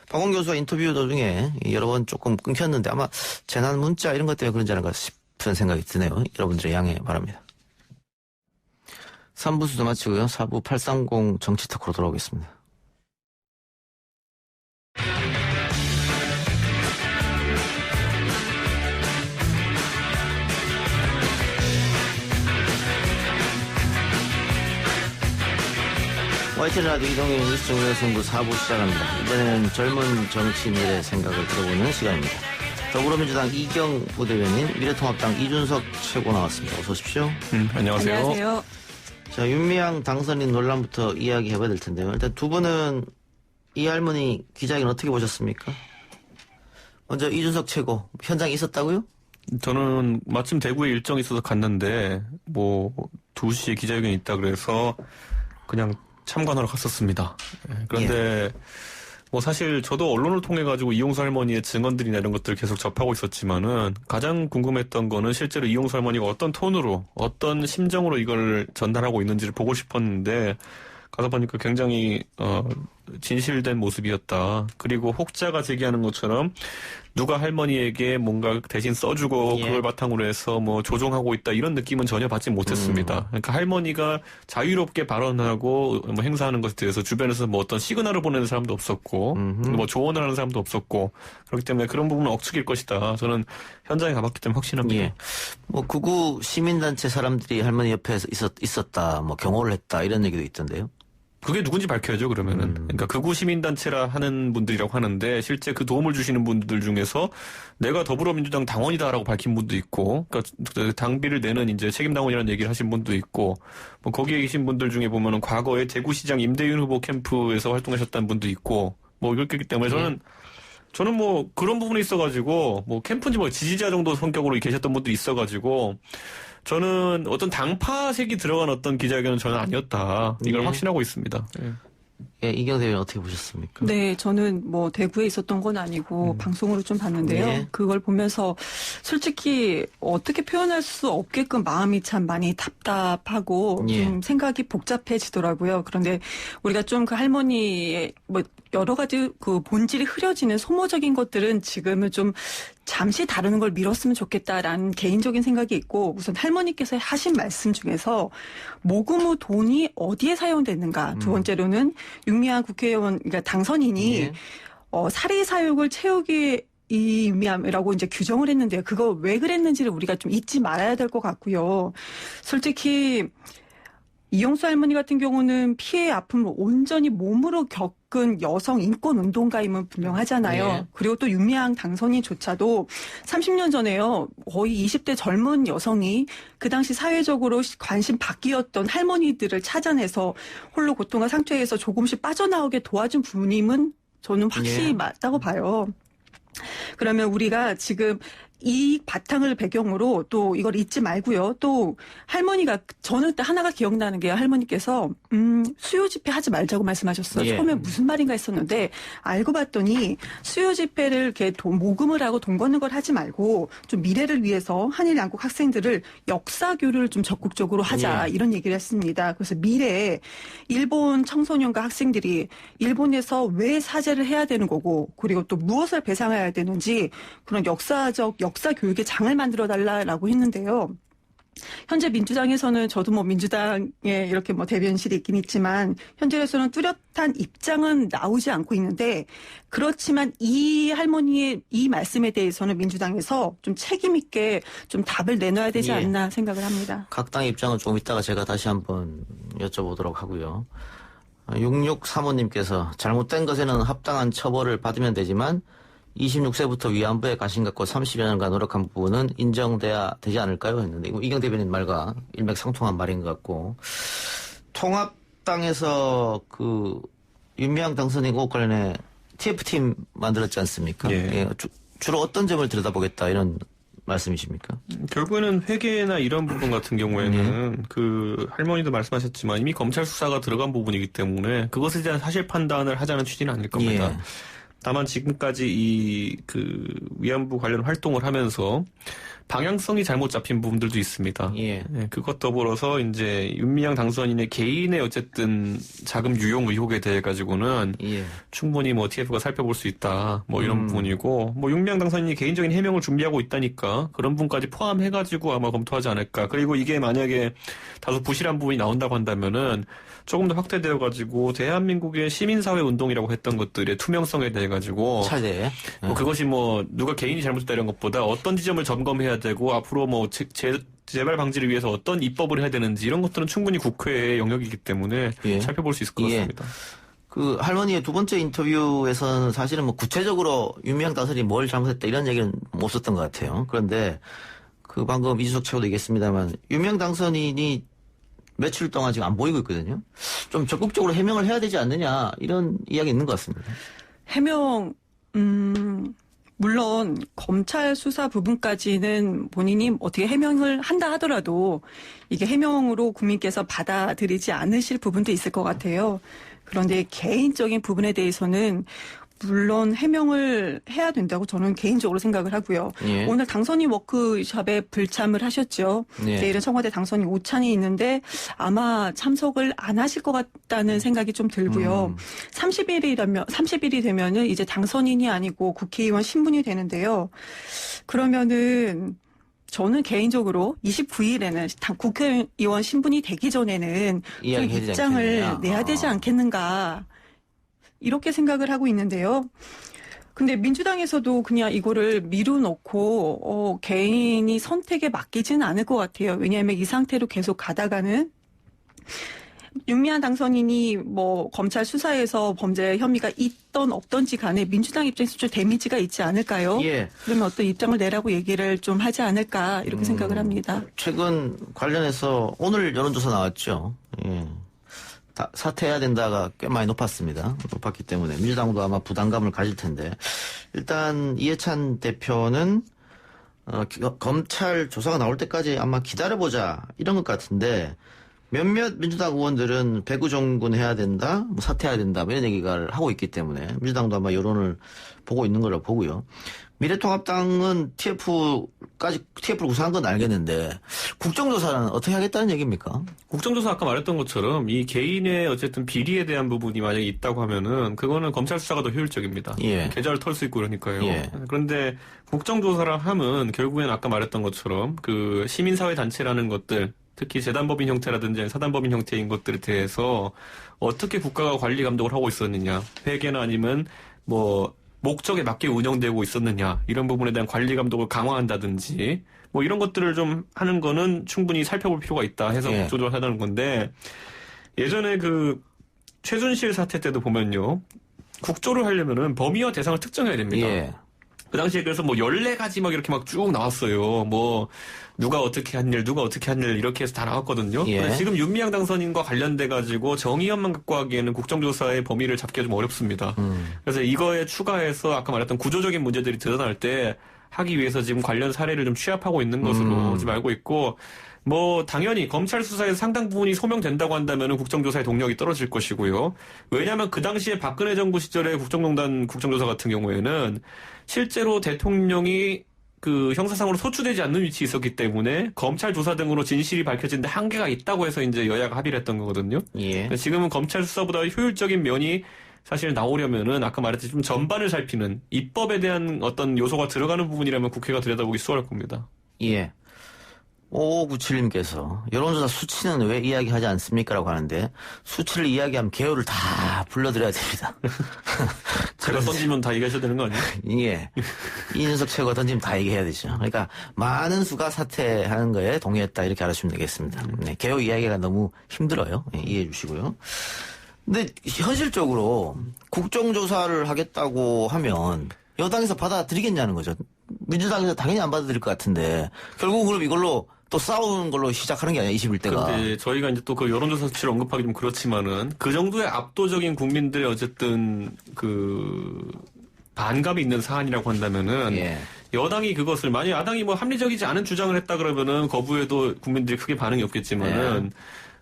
박원 교수와 인터뷰 도중에 여러 번 조금 끊겼는데 아마 재난 문자 이런 것 때문에 그런지 않을까 싶은 생각이 드네요. 여러분들의 양해 바랍니다. 3부 수도 마치고요. 4부 830 정치타크로 돌아오겠습니다. YTN 라디오 이동의 뉴스 정면 승부 4부 시작합니다. 이번에는 젊은 정치인들의 생각을 들어보는 시간입니다. 더불어민주당 이경 부대변인, 미래통합당 이준석 최고 나왔습니다. 어서 오십시오. 안녕하세요. 안녕하세요. 자, 윤미향 당선인 논란부터 이야기해봐야 될 텐데요. 일단 두 분은 이 할머니 기자회견 어떻게 보셨습니까? 먼저 이준석 최고, 현장에 있었다고요? 저는 마침 대구에 일정이 있어서 갔는데 2시에 기자회견이 있다 그래서 그냥 참관하러 갔었습니다. 그런데 사실 저도 언론을 통해 가지고 이용수 할머니의 증언들이나 이런 것들을 계속 접하고 있었지만은 가장 궁금했던 거는 실제로 이용수 할머니가 어떤 톤으로 어떤 심정으로 이걸 전달하고 있는지를 보고 싶었는데 가서 보니까 굉장히 진실된 모습이었다. 그리고 혹자가 제기하는 것처럼 누가 할머니에게 뭔가 대신 써주고 그걸 바탕으로 해서 조종하고 있다 이런 느낌은 전혀 받지 못했습니다. 그러니까 할머니가 자유롭게 발언하고 행사하는 것에 대해서 주변에서 어떤 시그널을 보내는 사람도 없었고 조언을 하는 사람도 없었고 그렇기 때문에 그런 부분은 억측일 것이다. 저는 현장에 가봤기 때문에 확신합니다. 구구 시민단체 사람들이 할머니 옆에 있었다, 경호를 했다 이런 얘기도 있던데요. 그게 누군지 밝혀야죠, 그러면은. 그러니까 극우 시민단체라 하는 분들이라고 하는데 실제 그 도움을 주시는 분들 중에서 내가 더불어민주당 당원이다라고 밝힌 분도 있고, 그러니까 당비를 내는 이제 책임당원이라는 얘기를 하신 분도 있고, 거기에 계신 분들 중에 보면은 과거에 대구시장 임대윤 후보 캠프에서 활동하셨다는 분도 있고, 이렇기 때문에 저는 그런 부분이 있어가지고, 캠프인지 지지자 정도 성격으로 계셨던 분도 있어가지고, 저는 어떤 당파색이 들어간 어떤 기자회견은 저는 아니었다. 이걸 확신하고 있습니다. 이경대 의원 어떻게 보셨습니까? 네, 저는 대구에 있었던 건 아니고 방송으로 좀 봤는데요. 그걸 보면서 솔직히 어떻게 표현할 수 없게끔 마음이 참 많이 답답하고 좀 생각이 복잡해지더라고요. 그런데 우리가 좀 그 할머니의 여러 가지 그 본질이 흐려지는 소모적인 것들은 지금은 좀 잠시 다루는 걸 미뤘으면 좋겠다라는 개인적인 생각이 있고, 우선 할머니께서 하신 말씀 중에서 모금의 돈이 어디에 사용됐는가, 두 번째로는 윤미향 국회의원, 그러니까 당선인이 사리 사욕을 채우기 의미함이라고 이제 규정을 했는데요. 그거 왜 그랬는지를 우리가 좀 잊지 말아야 될 것 같고요. 솔직히 이용수 할머니 같은 경우는 피해의 아픔을 온전히 몸으로 겪은 여성 인권 운동가임은 분명하잖아요. 그리고 또 윤미향 당선인조차도 30년 전에요. 거의 20대 젊은 여성이 그 당시 사회적으로 관심 바뀌었던 할머니들을 찾아내서 홀로 고통과 상처에서 조금씩 빠져나오게 도와준 분임은 저는 확실히 맞다고 봐요. 그러면 우리가 지금 이 바탕을 배경으로 또 이걸 잊지 말고요. 또 할머니가, 저는 하나가 기억나는 게 할머니께서 수요 집회 하지 말자고 말씀하셨어요. 처음에 무슨 말인가 했었는데 알고 봤더니 수요 집회를 이렇게 모금을 하고 돈 버는 걸 하지 말고 좀 미래를 위해서 한일 양국 학생들을 역사 교류를 좀 적극적으로 하자 이런 얘기를 했습니다. 그래서 미래에 일본 청소년과 학생들이 일본에서 왜 사죄를 해야 되는 거고, 그리고 또 무엇을 배상해야 되는지 그런 역사 교육의 장을 만들어 달라라고 했는데요. 현재 민주당에서는 저도 민주당에 이렇게 대변실이 있긴 있지만 현재에서는 뚜렷한 입장은 나오지 않고 있는데, 그렇지만 이 할머니의 이 말씀에 대해서는 민주당에서 좀 책임 있게 좀 답을 내놔야 되지 않나 생각을 합니다. 각 당의 입장은 조금 이따가 제가 다시 한번 여쭤보도록 하고요. 6635님께서 잘못된 것에는 합당한 처벌을 받으면 되지만 26세부터 위안부에 관심 갖고 30여 년간 노력한 부분은 인정돼야 되지 않을까요? 했는데, 이경 대변인 말과 일맥상통한 말인 것 같고, 통합당에서 윤미향 당선인과 관련해 TF팀 만들었지 않습니까? 주로 어떤 점을 들여다보겠다 이런 말씀이십니까? 결국에는 회계나 이런 부분 같은 경우에는 할머니도 말씀하셨지만 이미 검찰 수사가 들어간 부분이기 때문에 그것에 대한 사실 판단을 하자는 취지는 아닐 겁니다. 다만 지금까지 위안부 관련 활동을 하면서 방향성이 잘못 잡힌 부분들도 있습니다. 그것 더불어서 이제 윤미향 당선인의 개인의 어쨌든 자금 유용 의혹에 대해 가지고는 충분히 TF가 살펴볼 수 있다. 이런 부분이고, 윤미향 당선인이 개인적인 해명을 준비하고 있다니까 그런 부분까지 포함해 가지고 아마 검토하지 않을까. 그리고 이게 만약에 다소 부실한 부분이 나온다고 한다면은 조금 더 확대되어 가지고 대한민국의 시민사회 운동이라고 했던 것들의 투명성에 대해 가지고 차대 그것이 누가 개인이 잘못했다 이런 것보다 어떤 지점을 점검해야 되고 앞으로 재발 방지를 위해서 어떤 입법을 해야 되는지 이런 것들은 충분히 국회의 영역이기 때문에 살펴볼 수 있을 것 같습니다. 할머니의 두 번째 인터뷰에서는 사실은 구체적으로 윤미향 당선인이 뭘 잘못했다 이런 얘기는 못 썼던 것 같아요. 그런데 방금 이준석 최고도 얘기했습니다만 윤미향 당선인이 며칠 동안 지금 안 보이고 있거든요. 좀 적극적으로 해명을 해야 되지 않느냐 이런 이야기 있는 것 같습니다. 해명 물론 검찰 수사 부분까지는 본인이 어떻게 해명을 한다 하더라도 이게 해명으로 국민께서 받아들이지 않으실 부분도 있을 것 같아요. 그런데 개인적인 부분에 대해서는 물론 해명을 해야 된다고 저는 개인적으로 생각을 하고요. 예. 오늘 당선인 워크숍에 불참을 하셨죠. 예. 내일은 청와대 당선인 오찬이 있는데 아마 참석을 안 하실 것 같다는 생각이 좀 들고요. 30일이 되면은 이제 당선인이 아니고 국회의원 신분이 되는데요. 그러면은 저는 개인적으로 29일에는 국회의원 신분이 되기 전에는 좀 입장을 내야 되지 않겠는가. 이렇게 생각을 하고 있는데요. 근데 민주당에서도 그냥 이거를 미루놓고 개인이 선택에 맡기지는 않을 것 같아요. 왜냐하면 이 상태로 계속 가다가는 윤미향 당선인이 뭐 검찰 수사에서 범죄 혐의가 있던 없던지 간에 민주당 입장에서 좀 데미지가 있지 않을까요? 예. 그러면 어떤 입장을 내라고 얘기를 좀 하지 않을까 이렇게 생각을 합니다. 최근 관련해서 오늘 여론조사 나왔죠. 예. 사퇴해야 된다가 꽤 많이 높았기 때문에 민주당도 아마 부담감을 가질 텐데 일단 이해찬 대표는 검찰 조사가 나올 때까지 아마 기다려보자 이런 것 같은데 몇몇 민주당 의원들은 배구종군 해야 된다, 뭐 사퇴해야 된다 이런 얘기를 하고 있기 때문에 민주당도 아마 여론을 보고 있는 걸로 보고요. 미래통합당은 TF를 구사한 건 알겠는데 국정조사는 어떻게 하겠다는 얘기입니까? 국정조사 아까 말했던 것처럼 이 개인의 어쨌든 비리에 대한 부분이 만약에 있다고 하면은 그거는 검찰 수사가 더 효율적입니다. 예. 계좌를 털 수 있고 그러니까요. 예. 그런데 국정조사를 하면 결국엔 아까 말했던 것처럼 그 시민사회 단체라는 것들 특히 재단법인 형태라든지 사단법인 형태인 것들에 대해서 어떻게 국가가 관리 감독을 하고 있었느냐, 회계나 아니면 뭐 목적에 맞게 운영되고 있었느냐 이런 부분에 대한 관리 감독을 강화한다든지 뭐 이런 것들을 좀 하는 거는 충분히 살펴볼 필요가 있다 해서 예. 국조조사를 하다는 건데 예전에 그 최순실 사태 때도 보면요 국조를 하려면은 범위와 대상을 특정해야 됩니다. 예. 그 당시에 그래서 뭐 14가지 막 이렇게 막 쭉 나왔어요. 뭐 누가 어떻게 한 일, 누가 어떻게 한 일 이렇게 해서 다 나왔거든요. 예. 근데 지금 윤미향 당선인과 관련돼 가지고 정의연만 갖고 하기에는 국정조사의 범위를 잡기가 좀 어렵습니다. 그래서 이거에 추가해서 아까 말했던 구조적인 문제들이 드러날 때 하기 위해서 지금 관련 사례를 좀 취합하고 있는 것으로 지금 알고 있고 뭐 당연히 검찰 수사에서 상당 부분이 소명된다고 한다면 국정조사의 동력이 떨어질 것이고요. 왜냐하면 그 당시에 박근혜 정부 시절에 국정농단 국정조사 같은 경우에는 실제로 대통령이 그 형사상으로 소추되지 않는 위치에 있었기 때문에 검찰 조사 등으로 진실이 밝혀지는데 한계가 있다고 해서 이제 여야가 합의를 했던 거거든요. 예. 지금은 검찰 수사보다 효율적인 면이 사실 나오려면은 아까 말했듯이 좀 전반을 살피는 입법에 대한 어떤 요소가 들어가는 부분이라면 국회가 들여다보기 수월할 겁니다. 예. 5597님께서 여론조사 수치는 왜 이야기하지 않습니까? 라고 하는데 수치를 이야기하면 개요를 다 불러드려야 됩니다. 제가 던지면 다 얘기하셔야 되는 거 아니에요? 예. 이준석 최고가 던지면 다 얘기해야 되죠. 그러니까 많은 수가 사퇴하는 거에 동의했다 이렇게 알아주시면 되겠습니다. 네, 개요 이야기가 너무 힘들어요. 네, 이해해 주시고요. 근데 현실적으로 국정조사를 하겠다고 하면 여당에서 받아들이겠냐는 거죠. 민주당에서 당연히 안 받아들일 것 같은데 결국 그럼 이걸로 또 싸우는 걸로 시작하는 게 아니야 21대가. 그런데 저희가 이제 또 그 여론조사 수치를 언급하기 좀 그렇지만은 그 정도의 압도적인 국민들의 어쨌든 그 반감이 있는 사안이라고 한다면은 예. 여당이 그것을 만약 야당이 뭐 합리적이지 않은 주장을 했다 그러면은 거부해도 국민들이 크게 반응이 없겠지만은. 예.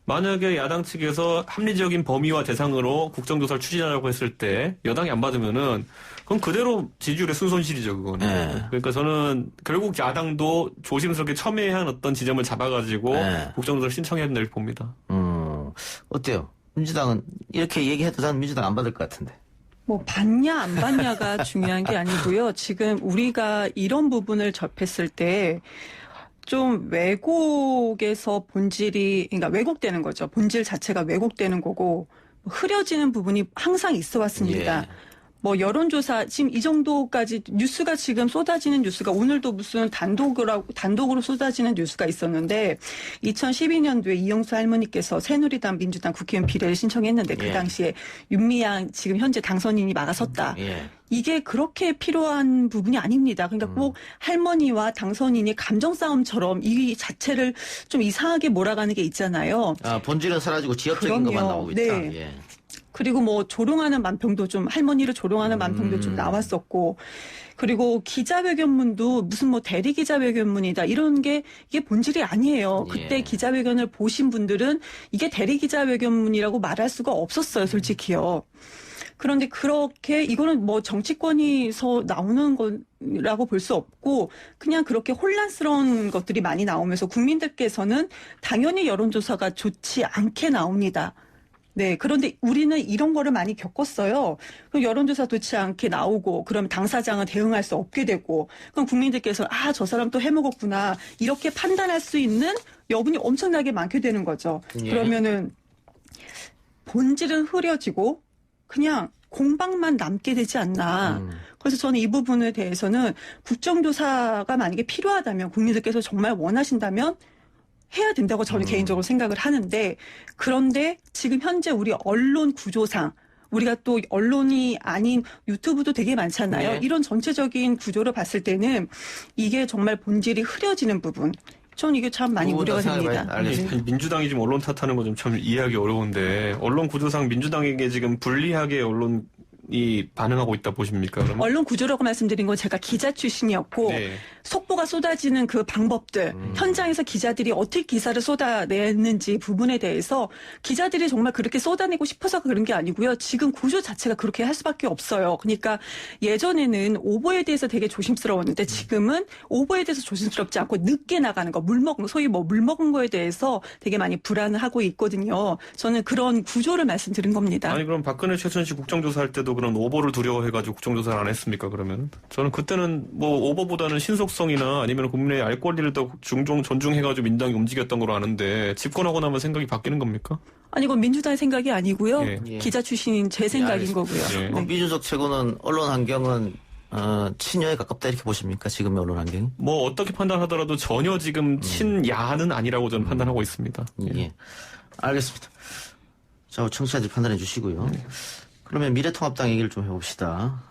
만약에 야당 측에서 합리적인 범위와 대상으로 국정조사를 추진하라고 했을 때 여당이 안 받으면은 그건 그대로 지지율의 순손실이죠, 그거는. 네. 그러니까 저는 결국 야당도 조심스럽게 첨예한 어떤 지점을 잡아가지고 네. 국정조사를 신청해야 된다고 봅니다. 어때요? 민주당은 이렇게 얘기해도 저는 민주당 안 받을 것 같은데. 뭐 받냐 안 받냐가 중요한 게 아니고요. 지금 우리가 이런 부분을 접했을 때 좀 왜곡에서 본질이, 그러니까 왜곡되는 거죠. 본질 자체가 왜곡되는 거고 흐려지는 부분이 항상 있어 왔습니다. 예. 뭐 여론조사 지금 이 정도까지 뉴스가 지금 쏟아지는 뉴스가 오늘도 무슨 단독으로 쏟아지는 뉴스가 있었는데 2012년도에 이영수 할머니께서 새누리당 민주당 국회의원 비례를 신청했는데 그 예. 당시에 윤미향 지금 현재 당선인이 막아섰다. 예. 이게 그렇게 필요한 부분이 아닙니다. 그러니까 꼭 할머니와 당선인이 감정 싸움처럼 이 자체를 좀 이상하게 몰아가는 게 있잖아요. 아, 본질은 사라지고 지역적인 것만 나오고 있다. 네. 예. 그리고 뭐 조롱하는 만평도 좀 할머니를 조롱하는 만평도 좀 나왔었고 그리고 기자회견문도 무슨 뭐 대리 기자회견문이다 이런 게 이게 본질이 아니에요. 그때 기자회견을 보신 분들은 이게 대리 기자회견문이라고 말할 수가 없었어요, 솔직히요. 그런데 그렇게 이거는 뭐 정치권이서 나오는 거라고 볼 수 없고 그냥 그렇게 혼란스러운 것들이 많이 나오면서 국민들께서는 당연히 여론조사가 좋지 않게 나옵니다. 네. 그런데 우리는 이런 거를 많이 겪었어요. 그럼 여론조사 좋지 않게 나오고 그럼 당사자는 대응할 수 없게 되고 그럼 국민들께서 저 사람 또 해먹었구나 이렇게 판단할 수 있는 여분이 엄청나게 많게 되는 거죠. 그러면은 본질은 흐려지고 그냥 공방만 남게 되지 않나. 그래서 저는 이 부분에 대해서는 국정조사가 만약에 필요하다면 국민들께서 정말 원하신다면 해야 된다고 저는 개인적으로 생각을 하는데 그런데 지금 현재 우리 언론 구조상 우리가 또 언론이 아닌 유튜브도 되게 많잖아요. 네. 이런 전체적인 구조를 봤을 때는 이게 정말 본질이 흐려지는 부분. 전 이게 참 많이 우려가 됩니다. 민주당이 지금 언론 탓하는 거 좀 참 이해하기 어려운데 언론 구조상 민주당에게 지금 불리하게 언론이 반응하고 있다 보십니까? 그러면? 언론 구조라고 말씀드린 건 제가 기자 출신이었고 속보가 쏟아지는 그 방법들 현장에서 기자들이 어떻게 기사를 쏟아냈는지 부분에 대해서 기자들이 정말 그렇게 쏟아내고 싶어서 그런 게 아니고요. 지금 구조 자체가 그렇게 할 수밖에 없어요. 그러니까 예전에는 오보에 대해서 되게 조심스러웠는데 지금은 오보에 대해서 조심스럽지 않고 늦게 나가는 거 소위 물 먹은 거에 대해서 되게 많이 불안을 하고 있거든요. 저는 그런 구조를 말씀드린 겁니다. 아니 그럼 박근혜 최순실 국정조사할 때도 그런 오보를 두려워해가지고 국정조사를 안 했습니까? 그러면 저는 그때는 뭐 오보보다는 신속성이나 아니면 국민의 알 권리를 더 존중해가지고 민당이 움직였던 걸로 아는데 집권하고 나면 생각이 바뀌는 겁니까? 아니 이건 민주당의 생각이 아니고요. 기자 출신인 제 생각인 거고요. 네. 이준석 최고는 언론 환경은 친여에 가깝다 이렇게 보십니까? 지금의 언론 환경이? 뭐 어떻게 판단하더라도 전혀 지금 친야는 아니라고 저는 판단하고 있습니다. 예. 알겠습니다. 자, 청취자들 판단해 주시고요. 그러면 미래통합당 얘기를 좀 해봅시다.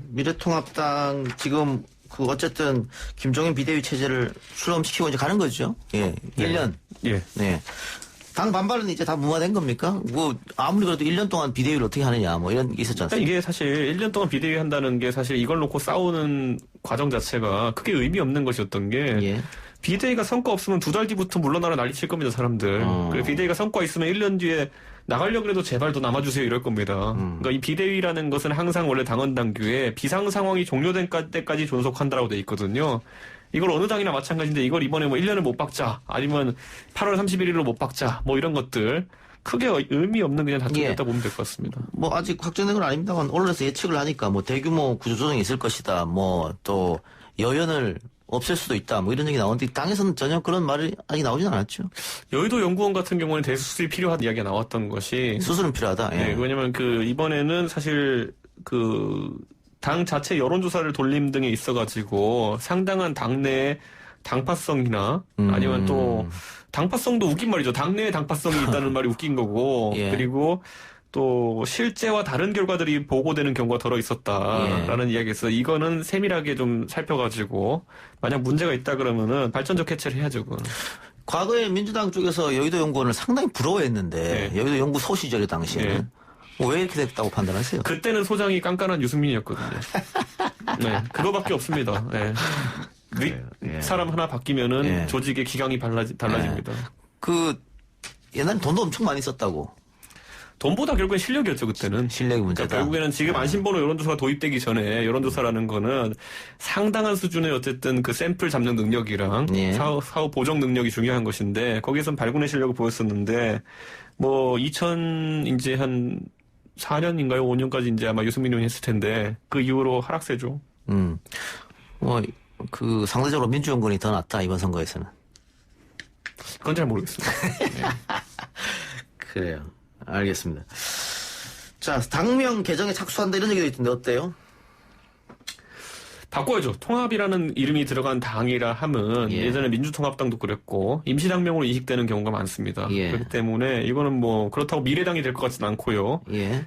미래통합당 지금 어쨌든 김종인 비대위 체제를 출범시키고 이제 가는 거죠. 예. 1년. 예. 네. 당 반발은 이제 다 무마된 겁니까? 뭐 아무리 그래도 1년 동안 비대위를 어떻게 하느냐 뭐 이런 게 있었지 않습니까? 이게 사실 1년 동안 비대위 한다는 게 사실 이걸 놓고 싸우는 과정 자체가 크게 의미 없는 것이었던 게 비대위가 성과 없으면 2달 뒤부터 물러나라 난리칠 겁니다, 사람들. 그리고 비대위가 성과 있으면 1년 뒤에 나가려고 해도 제발 더 남아주세요 이럴 겁니다. 그러니까 이 비대위라는 것은 항상 원래 당원 당규에 비상 상황이 종료된 때까지 존속한다라고 돼 있거든요. 이걸 어느 당이나 마찬가지인데 이걸 이번에 뭐 1년을 못 박자 아니면 8월 31일로 못 박자 뭐 이런 것들 크게 의미 없는 그냥 다툼이었다 보면 될 것 같습니다. 뭐 아직 확정된 건 아닙니다만 언론에서 예측을 하니까 뭐 대규모 구조조정이 있을 것이다. 뭐 또 여연을 없앨 수도 있다. 뭐 이런 얘기 나오는데 당에서는 전혀 그런 말이 아직 나오진 않았죠. 여의도 연구원 같은 경우는 대수술이 필요한 이야기가 나왔던 것이 수술은 필요하다. 예. 네, 왜냐면 이번에는 사실 당 자체 여론조사를 돌림 등에 있어가지고 상당한 당내 당파성이나 아니면 또 당파성도 웃긴 말이죠. 당내에 당파성이 있다는 말이 웃긴 거고 그리고 또 실제와 다른 결과들이 보고되는 경우가 덜어 있었다라는 이야기에서 이거는 세밀하게 좀 살펴가지고 만약 문제가 있다 그러면은 발전적 해체를 해야죠. 그건. 과거에 민주당 쪽에서 여의도 연구원을 상당히 부러워했는데 여의도 연구소 시절에 당시에는 왜 이렇게 됐다고 판단하세요? 그때는 소장이 깐깐한 유승민이었거든요. 네, 그거밖에 없습니다. 네. 사람 하나 바뀌면은 조직의 기강이 달라집니다. 옛날에 돈도 엄청 많이 썼다고. 돈보다 결국엔 실력이었죠, 그때는. 실력이 문제다. 그러니까 결국에는 지금 안심번호 여론조사가 도입되기 전에 여론조사라는 거는 상당한 수준의 어쨌든 그 샘플 잡는 능력이랑 사후 보정 능력이 중요한 것인데 거기에선 발군의 실력을 보였었는데 뭐 이제 한 4년인가요? 5년까지 이제 아마 유승민 의원이 했을 텐데 그 이후로 하락세죠. 상대적으로 민주연구원이 더 낫다, 이번 선거에서는. 그건 잘 모르겠습니다. 그래요. 알겠습니다. 자, 당명 개정에 착수한다 이런 얘기도 있던데 어때요? 바꿔야죠. 통합이라는 이름이 들어간 당이라 함은 예전에 민주통합당도 그랬고 임시당명으로 이식되는 경우가 많습니다. 그렇기 때문에 이거는 뭐 그렇다고 미래당이 될 것 같지는 않고요.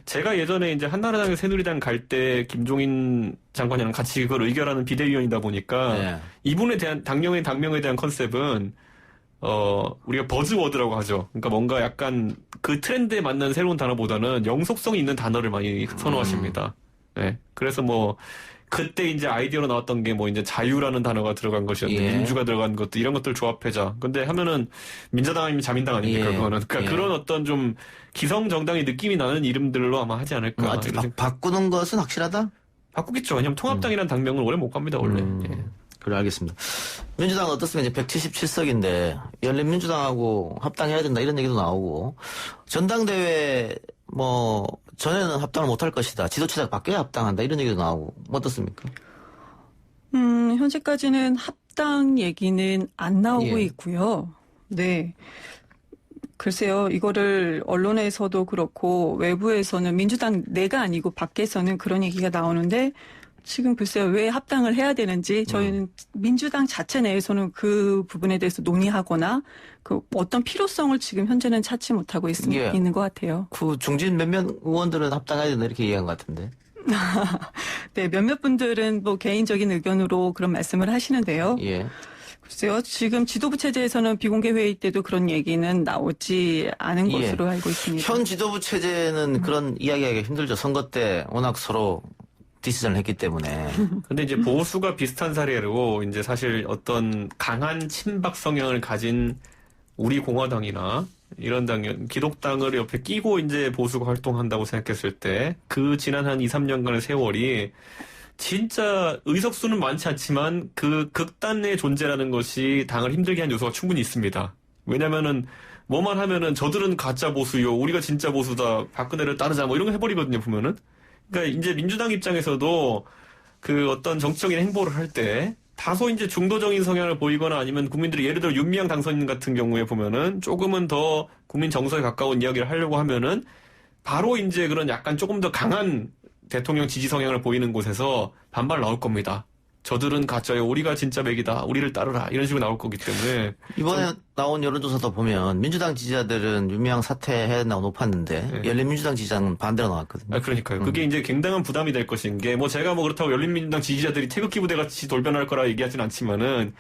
제가 예전에 이제 한나라당에 새누리당 갈 때 김종인 장관이랑 같이 그걸 의결하는 비대위원이다 보니까 이분에 대한 당명에 대한 컨셉은 우리가 버즈워드라고 하죠. 그러니까 뭔가 약간 그 트렌드에 맞는 새로운 단어보다는 영속성이 있는 단어를 많이 선호하십니다. 네. 그래서 뭐, 그때 이제 아이디어로 나왔던 게 뭐 이제 자유라는 단어가 들어간 것이었는데 민주가 들어간 것도 이런 것들 조합해자. 근데 하면은 민자당 아니면 자민당 아닙니까 그거는. 그러니까 그런 어떤 좀 기성 정당의 느낌이 나는 이름들로 아마 하지 않을까. 바꾸는 것은 확실하다? 바꾸겠죠. 왜냐면 통합당이라는 당명을 오래 못 갑니다 원래. 그래 알겠습니다. 민주당은 어떻습니까? 이제 177석인데 열린민주당하고 합당해야 된다 이런 얘기도 나오고 전당대회 뭐 전에는 합당을 못할 것이다. 지도체제가 바뀌어야 합당한다 이런 얘기도 나오고 뭐 어떻습니까? 현재까지는 합당 얘기는 안 나오고 있고요. 네. 글쎄요, 이거를 언론에서도 그렇고 외부에서는 민주당 내가 아니고 밖에서는 그런 얘기가 나오는데 지금 글쎄요, 왜 합당을 해야 되는지 저희는 민주당 자체 내에서는 그 부분에 대해서 논의하거나 그 어떤 필요성을 지금 현재는 찾지 못하고 있는 것 같아요. 그 중진 몇몇 의원들은 합당해야 된다 이렇게 얘기한 것 같은데. 네, 몇몇 분들은 뭐 개인적인 의견으로 그런 말씀을 하시는데요. 글쎄요, 지금 지도부 체제에서는 비공개 회의 때도 그런 얘기는 나오지 않은 것으로 알고 있습니다. 현 지도부 체제는 그런 이야기하기가 힘들죠. 선거 때 워낙 서로 디시전을 했기 때문에. 근데 이제 보수가 비슷한 사례로 이제 사실 어떤 강한 친박 성향을 가진 우리 공화당이나 이런 당, 기독당을 옆에 끼고 이제 보수가 활동한다고 생각했을 때 그 지난 한 2, 3년간의 세월이 진짜 의석수는 많지 않지만 그 극단의 존재라는 것이 당을 힘들게 한 요소가 충분히 있습니다. 왜냐면은 뭐만 하면은 저들은 가짜 보수요, 우리가 진짜 보수다, 박근혜를 따르자 뭐 이런 거 해버리거든요, 보면은. 그러니까 이제 민주당 입장에서도 그 어떤 정치적인 행보를 할 때 다소 이제 중도적인 성향을 보이거나 아니면 국민들이 예를 들어 윤미향 당선인 같은 경우에 보면은 조금은 더 국민 정서에 가까운 이야기를 하려고 하면은 바로 이제 그런 약간 조금 더 강한 대통령 지지 성향을 보이는 곳에서 반발 나올 겁니다. 저들은 가짜요, 우리가 진짜 맥이다, 우리를 따르라 이런 식으로 나올 거기 때문에 이번에 나온 여론조사도 보면 민주당 지지자들은 윤미향 사퇴해야 된다고 높았는데 열린민주당 지지자는 반대로 나왔거든요. 그러니까요. 그게 이제 굉장한 부담이 될 것인 게 뭐 제가 뭐 그렇다고 열린민주당 지지자들이 태극기 부대 같이 돌변할 거라 얘기하진 않지만은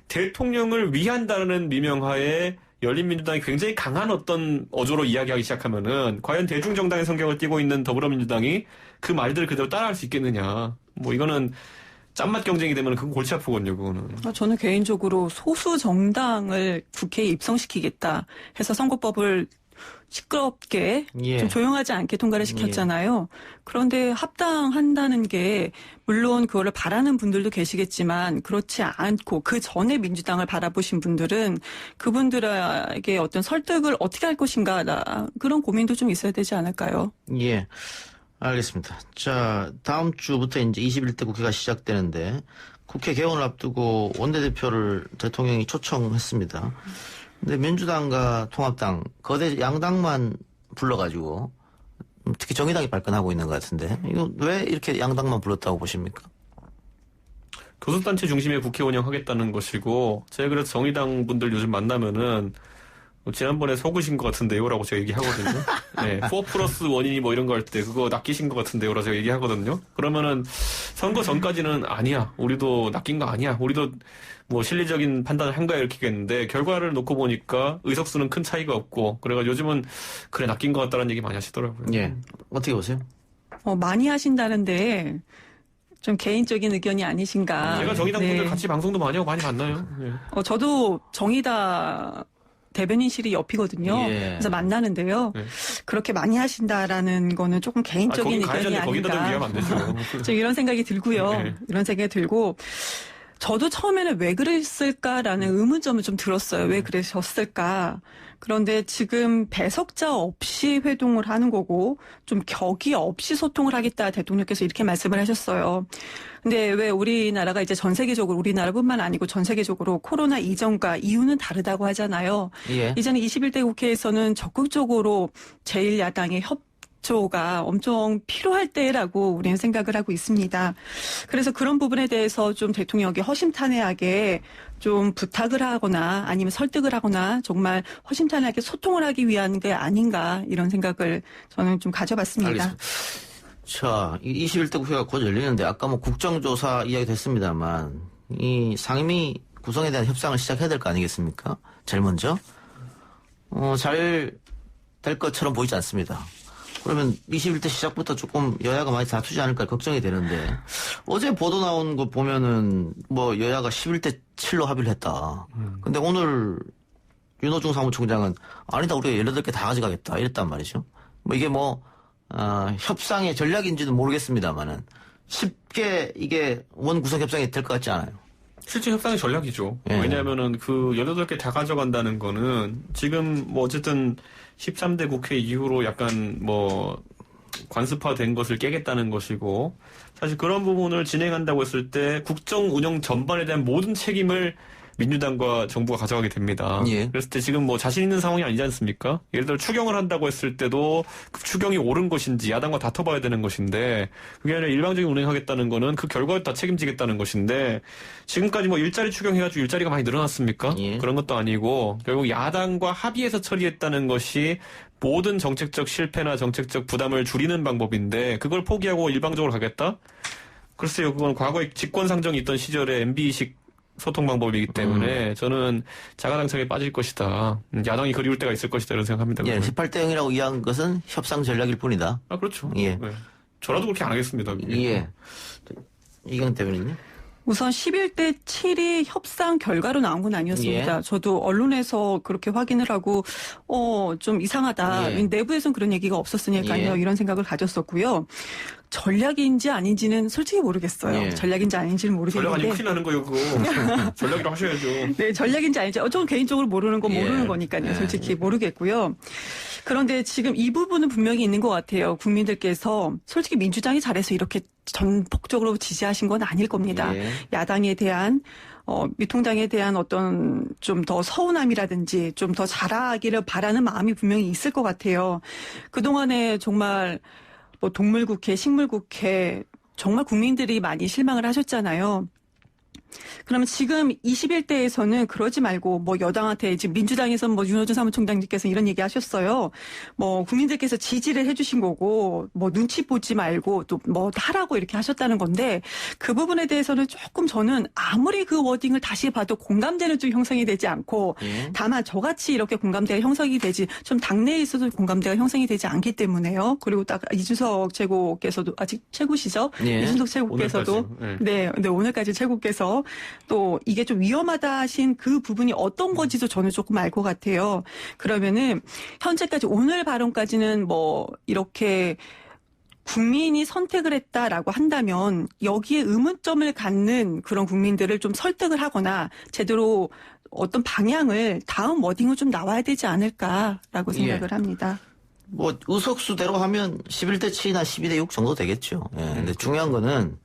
대통령을 위한다는 미명하에 열린민주당이 굉장히 강한 어떤 어조로 이야기하기 시작하면은 과연 대중정당의 성격을 띠고 있는 더불어민주당이 그 말들을 그대로 따라할 수 있겠느냐. 뭐 이거는 짠맛 경쟁이 되면 그건 골치 아프거든요, 그거는. 저는 개인적으로 소수 정당을 국회에 입성시키겠다 해서 선거법을 시끄럽게 좀 조용하지 않게 통과를 시켰잖아요. 그런데 합당한다는 게 물론 그거를 바라는 분들도 계시겠지만 그렇지 않고 그 전에 민주당을 바라보신 분들은 그분들에게 어떤 설득을 어떻게 할 것인가 그런 고민도 좀 있어야 되지 않을까요? 예. 알겠습니다. 자, 다음 주부터 이제 21대 국회가 시작되는데 국회 개원을 앞두고 원내대표를 대통령이 초청했습니다. 근데 민주당과 통합당, 거대 양당만 불러가지고 특히 정의당이 발끈하고 있는 것 같은데 이거 왜 이렇게 양당만 불렀다고 보십니까? 교섭단체 중심의 국회 운영하겠다는 것이고 제가 그래서 정의당 분들 요즘 만나면은 지난번에 속으신 것 같은데요라고 제가 얘기하거든요. 네, 4+1이니 뭐 이런 거 할 때 그거 낚이신 것 같은데요라고 제가 얘기하거든요. 그러면은 선거 전까지는 아니야, 우리도 낚인 거 아니야, 우리도 뭐 실리적인 판단을 한 거야 이렇게 했는데 결과를 놓고 보니까 의석수는 큰 차이가 없고 그래가지고 요즘은 그래 낚인 것 같다는 얘기 많이 하시더라고요. 예, 어떻게 보세요? 많이 하신다는데 좀 개인적인 의견이 아니신가. 제가 정의당 분들 같이 방송도 많이 하고 많이 만나요. 예. 저도 정의당 대변인실이 옆이거든요. 그래서 만나는데요. 그렇게 많이 하신다라는 거는 조금 개인적인 의견이 아닌가. 좀 이런 생각이 들고요. 이런 생각이 들고 저도 처음에는 왜 그랬을까라는 의문점을 좀 들었어요. 왜 그러셨을까. 그런데 지금 배석자 없이 회동을 하는 거고 좀 격이 없이 소통을 하겠다 대통령께서 이렇게 말씀을 하셨어요. 근데 왜 우리나라가 이제 전 세계적으로 우리나라뿐만 아니고 전 세계적으로 코로나 이전과 이후는 다르다고 하잖아요. 이제는 21대 국회에서는 적극적으로 제1야당의 협조가 엄청 필요할 때라고 우리는 생각을 하고 있습니다. 그래서 그런 부분에 대해서 좀 대통령이 허심탄회하게 좀 부탁을 하거나 아니면 설득을 하거나 정말 허심탄회하게 소통을 하기 위한 게 아닌가 이런 생각을 저는 좀 가져봤습니다. 알겠습니다. 자, 21대 국회가 곧 열리는데 아까 뭐 국정조사 이야기 됐습니다만 이 상임위 구성에 대한 협상을 시작해야 될 거 아니겠습니까? 제일 먼저. 잘 될 것처럼 보이지 않습니다. 그러면 21대 시작부터 조금 여야가 많이 다투지 않을까 걱정이 되는데 어제 보도 나온 거 보면은 뭐 여야가 11대 7로 합의를 했다. 근데 오늘 윤호중 사무총장은 아니다 우리가 18개 다 가져가겠다 이랬단 말이죠. 뭐 이게 협상의 전략인지는 모르겠습니다만은 쉽게 이게 원 구성 협상이 될 것 같지 않아요. 실제 협상의 전략이죠. 예. 왜냐하면은 그 18개 다 가져간다는 거는 지금 뭐 어쨌든 13대 국회 이후로 약간 관습화된 것을 깨겠다는 것이고 사실 그런 부분을 진행한다고 했을 때 국정 운영 전반에 대한 모든 책임을 민주당과 정부가 가져가게 됩니다. 예. 그랬을 때 지금 자신 있는 상황이 아니지 않습니까? 예를 들어 추경을 한다고 했을 때도 그 추경이 옳은 것인지 야당과 다퉈봐야 되는 것인데 그게 아니라 일방적인 운행하겠다는 거는 그 결과에 다 책임지겠다는 것인데 지금까지 일자리 추경해가지고 일자리가 많이 늘어났습니까? 예. 그런 것도 아니고 결국 야당과 합의해서 처리했다는 것이 모든 정책적 실패나 정책적 부담을 줄이는 방법인데 그걸 포기하고 일방적으로 가겠다? 글쎄요. 그건 과거에 직권상정이 있던 시절에 MB식 소통 방법이기 때문에 저는 자가당착에 빠질 것이다. 야당이 그리울 때가 있을 것이다. 이런 생각합니다. 예, 18대 0이라고 이해한 것은 협상 전략일 뿐이다. 아, 그렇죠. 예. 네. 저라도 그렇게 안 하겠습니다. 예. 이경 대변인요? 우선 11대 7이 협상 결과로 나온 건 아니었습니다. 예. 저도 언론에서 그렇게 확인을 하고 좀 이상하다. 예. 내부에서는 그런 얘기가 없었으니까요. 예. 이런 생각을 가졌었고요. 전략인지 아닌지는 솔직히 모르겠어요. 예. 전략인지 아닌지는 모르겠는데. 전략 아니면 큰일 나는 거예요, 그거. 전략이라고 하셔야죠. 네, 전략인지 아닌지. 저는 개인적으로 모르는 건 모르는 거니까요. 솔직히 모르겠고요. 그런데 지금 이 부분은 분명히 있는 것 같아요. 국민들께서 솔직히 민주당이 잘해서 이렇게 전폭적으로 지지하신 건 아닐 겁니다. 예. 야당에 대한 미통당에 대한 어떤 좀 더 서운함이라든지 좀 더 잘하기를 바라는 마음이 분명히 있을 것 같아요. 그동안에 정말 동물국회, 식물국회 정말 국민들이 많이 실망을 하셨잖아요. 그러면 지금 21대에서는 그러지 말고 여당한테 지금 민주당에서 윤호중 사무총장님께서 이런 얘기 하셨어요. 국민들께서 지지를 해주신 거고 눈치 보지 말고 또 하라고 이렇게 하셨다는 건데 그 부분에 대해서는 조금 저는 아무리 그 워딩을 다시 봐도 공감대는 좀 형성이 되지 않고 다만 저같이 이렇게 공감대가 형성이 되지 좀 당내에 있어도 공감대가 형성이 되지 않기 때문에요. 그리고 딱 이준석 최고께서도 아직 최고시죠? 예. 이준석 최고께서도 네, 근데 오늘까지 최고께서 또 이게 좀 위험하다 하신 그 부분이 어떤 건지도 저는 조금 알 것 같아요. 그러면은 현재까지 오늘 발언까지는 이렇게 국민이 선택을 했다라고 한다면 여기에 의문점을 갖는 그런 국민들을 좀 설득을 하거나 제대로 어떤 방향을 다음 워딩은 좀 나와야 되지 않을까라고 생각을 합니다. 의석수대로 하면 11대 7이나 12대 6 정도 되겠죠. 예. 근데 중요한 거는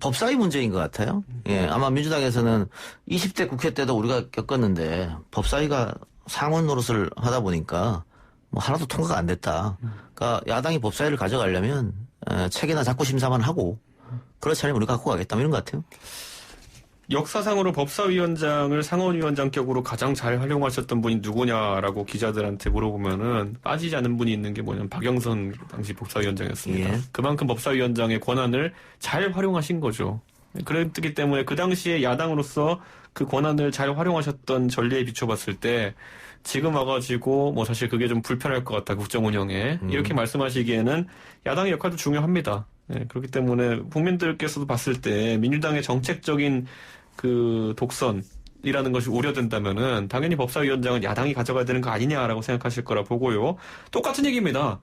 법사위 문제인 것 같아요. 예, 아마 민주당에서는 20대 국회 때도 우리가 겪었는데 법사위가 상원 노릇을 하다 보니까 하나도 통과가 안 됐다. 그러니까 야당이 법사위를 가져가려면 책이나 자꾸 심사만 하고 그렇지 않으면 우리가 갖고 가겠다 이런 것 같아요. 역사상으로 법사위원장을 상원위원장격으로 가장 잘 활용하셨던 분이 누구냐라고 기자들한테 물어보면은 빠지지 않은 분이 있는 게 뭐냐면 박영선 당시 법사위원장이었습니다. 예. 그만큼 법사위원장의 권한을 잘 활용하신 거죠. 그랬기 때문에 그 당시에 야당으로서 그 권한을 잘 활용하셨던 전례에 비춰봤을 때 지금 와가지고 사실 그게 좀 불편할 것 같다 국정 운영에 이렇게 말씀하시기에는 야당의 역할도 중요합니다. 네, 그렇기 때문에 국민들께서도 봤을 때 민주당의 정책적인 그 독선이라는 것이 우려된다면은 당연히 법사위원장은 야당이 가져가야 되는 거 아니냐라고 생각하실 거라 보고요. 똑같은 얘기입니다.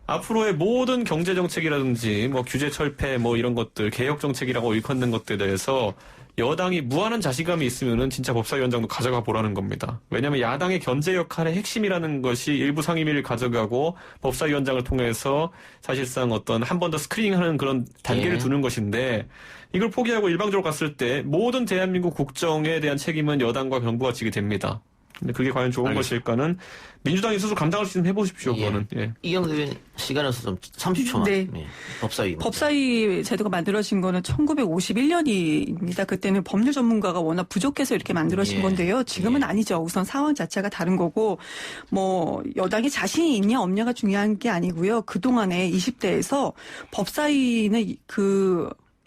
앞으로의 모든 경제 정책이라든지 규제 철폐 이런 것들 개혁 정책이라고 일컫는 것들에 대해서 여당이 무한한 자신감이 있으면은 진짜 법사위원장도 가져가 보라는 겁니다. 왜냐하면 야당의 견제 역할의 핵심이라는 것이 일부 상임위를 가져가고 법사위원장을 통해서 사실상 한 번 더 스크리닝하는 그런 단계를 두는 것인데 이걸 포기하고 일방적으로 갔을 때 모든 대한민국 국정에 대한 책임은 여당과 정부가 지게 됩니다. 근데 그게 과연 좋은 것일까는 민주당이 스스로 감당할 수 있으면 해보십시오. 그거는. 예. 이경 대변인 시간에서 좀 30초만. 네. 법사위. 법사위 제도가 만들어진 거는 1951년입니다. 그때는 법률 전문가가 워낙 부족해서 이렇게 만들어진 건데요. 지금은 아니죠. 우선 상황 자체가 다른 거고 여당이 자신이 있냐 없냐가 중요한 게 아니고요. 그동안에 20대에서 법사위는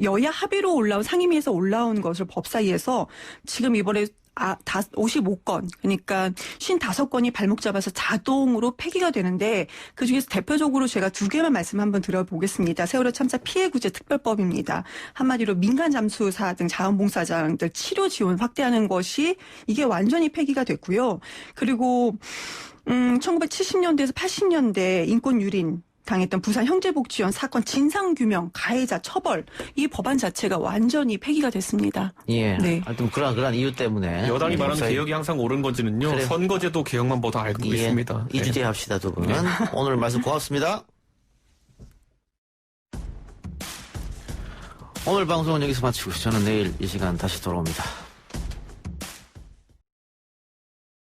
여야 합의로 올라온 상임위에서 올라온 것을 법사위에서 지금 이번에 55건, 그러니까 55건이 발목 잡아서 자동으로 폐기가 되는데 그중에서 대표적으로 제가 두 개만 말씀 한번 드려보겠습니다. 세월호 참사 피해구제 특별법입니다. 한마디로 민간 잠수사 등 자원봉사자들 치료 지원 확대하는 것이 이게 완전히 폐기가 됐고요. 그리고 1970년대에서 80년대 인권 유린 당했던 부산 형제복지원 사건 진상규명, 가해자 처벌 이 법안 자체가 완전히 폐기가 됐습니다. 예. 네. 하여튼 그러한 이유 때문에 여당이 말하는 개혁이 항상 옳은 건지는요. 그래. 선거제도 개혁만 보다 알고 있습니다. 이 주제 합시다 두 분. 오늘 말씀 고맙습니다. 오늘 방송은 여기서 마치고 저는 내일 이 시간 다시 돌아옵니다.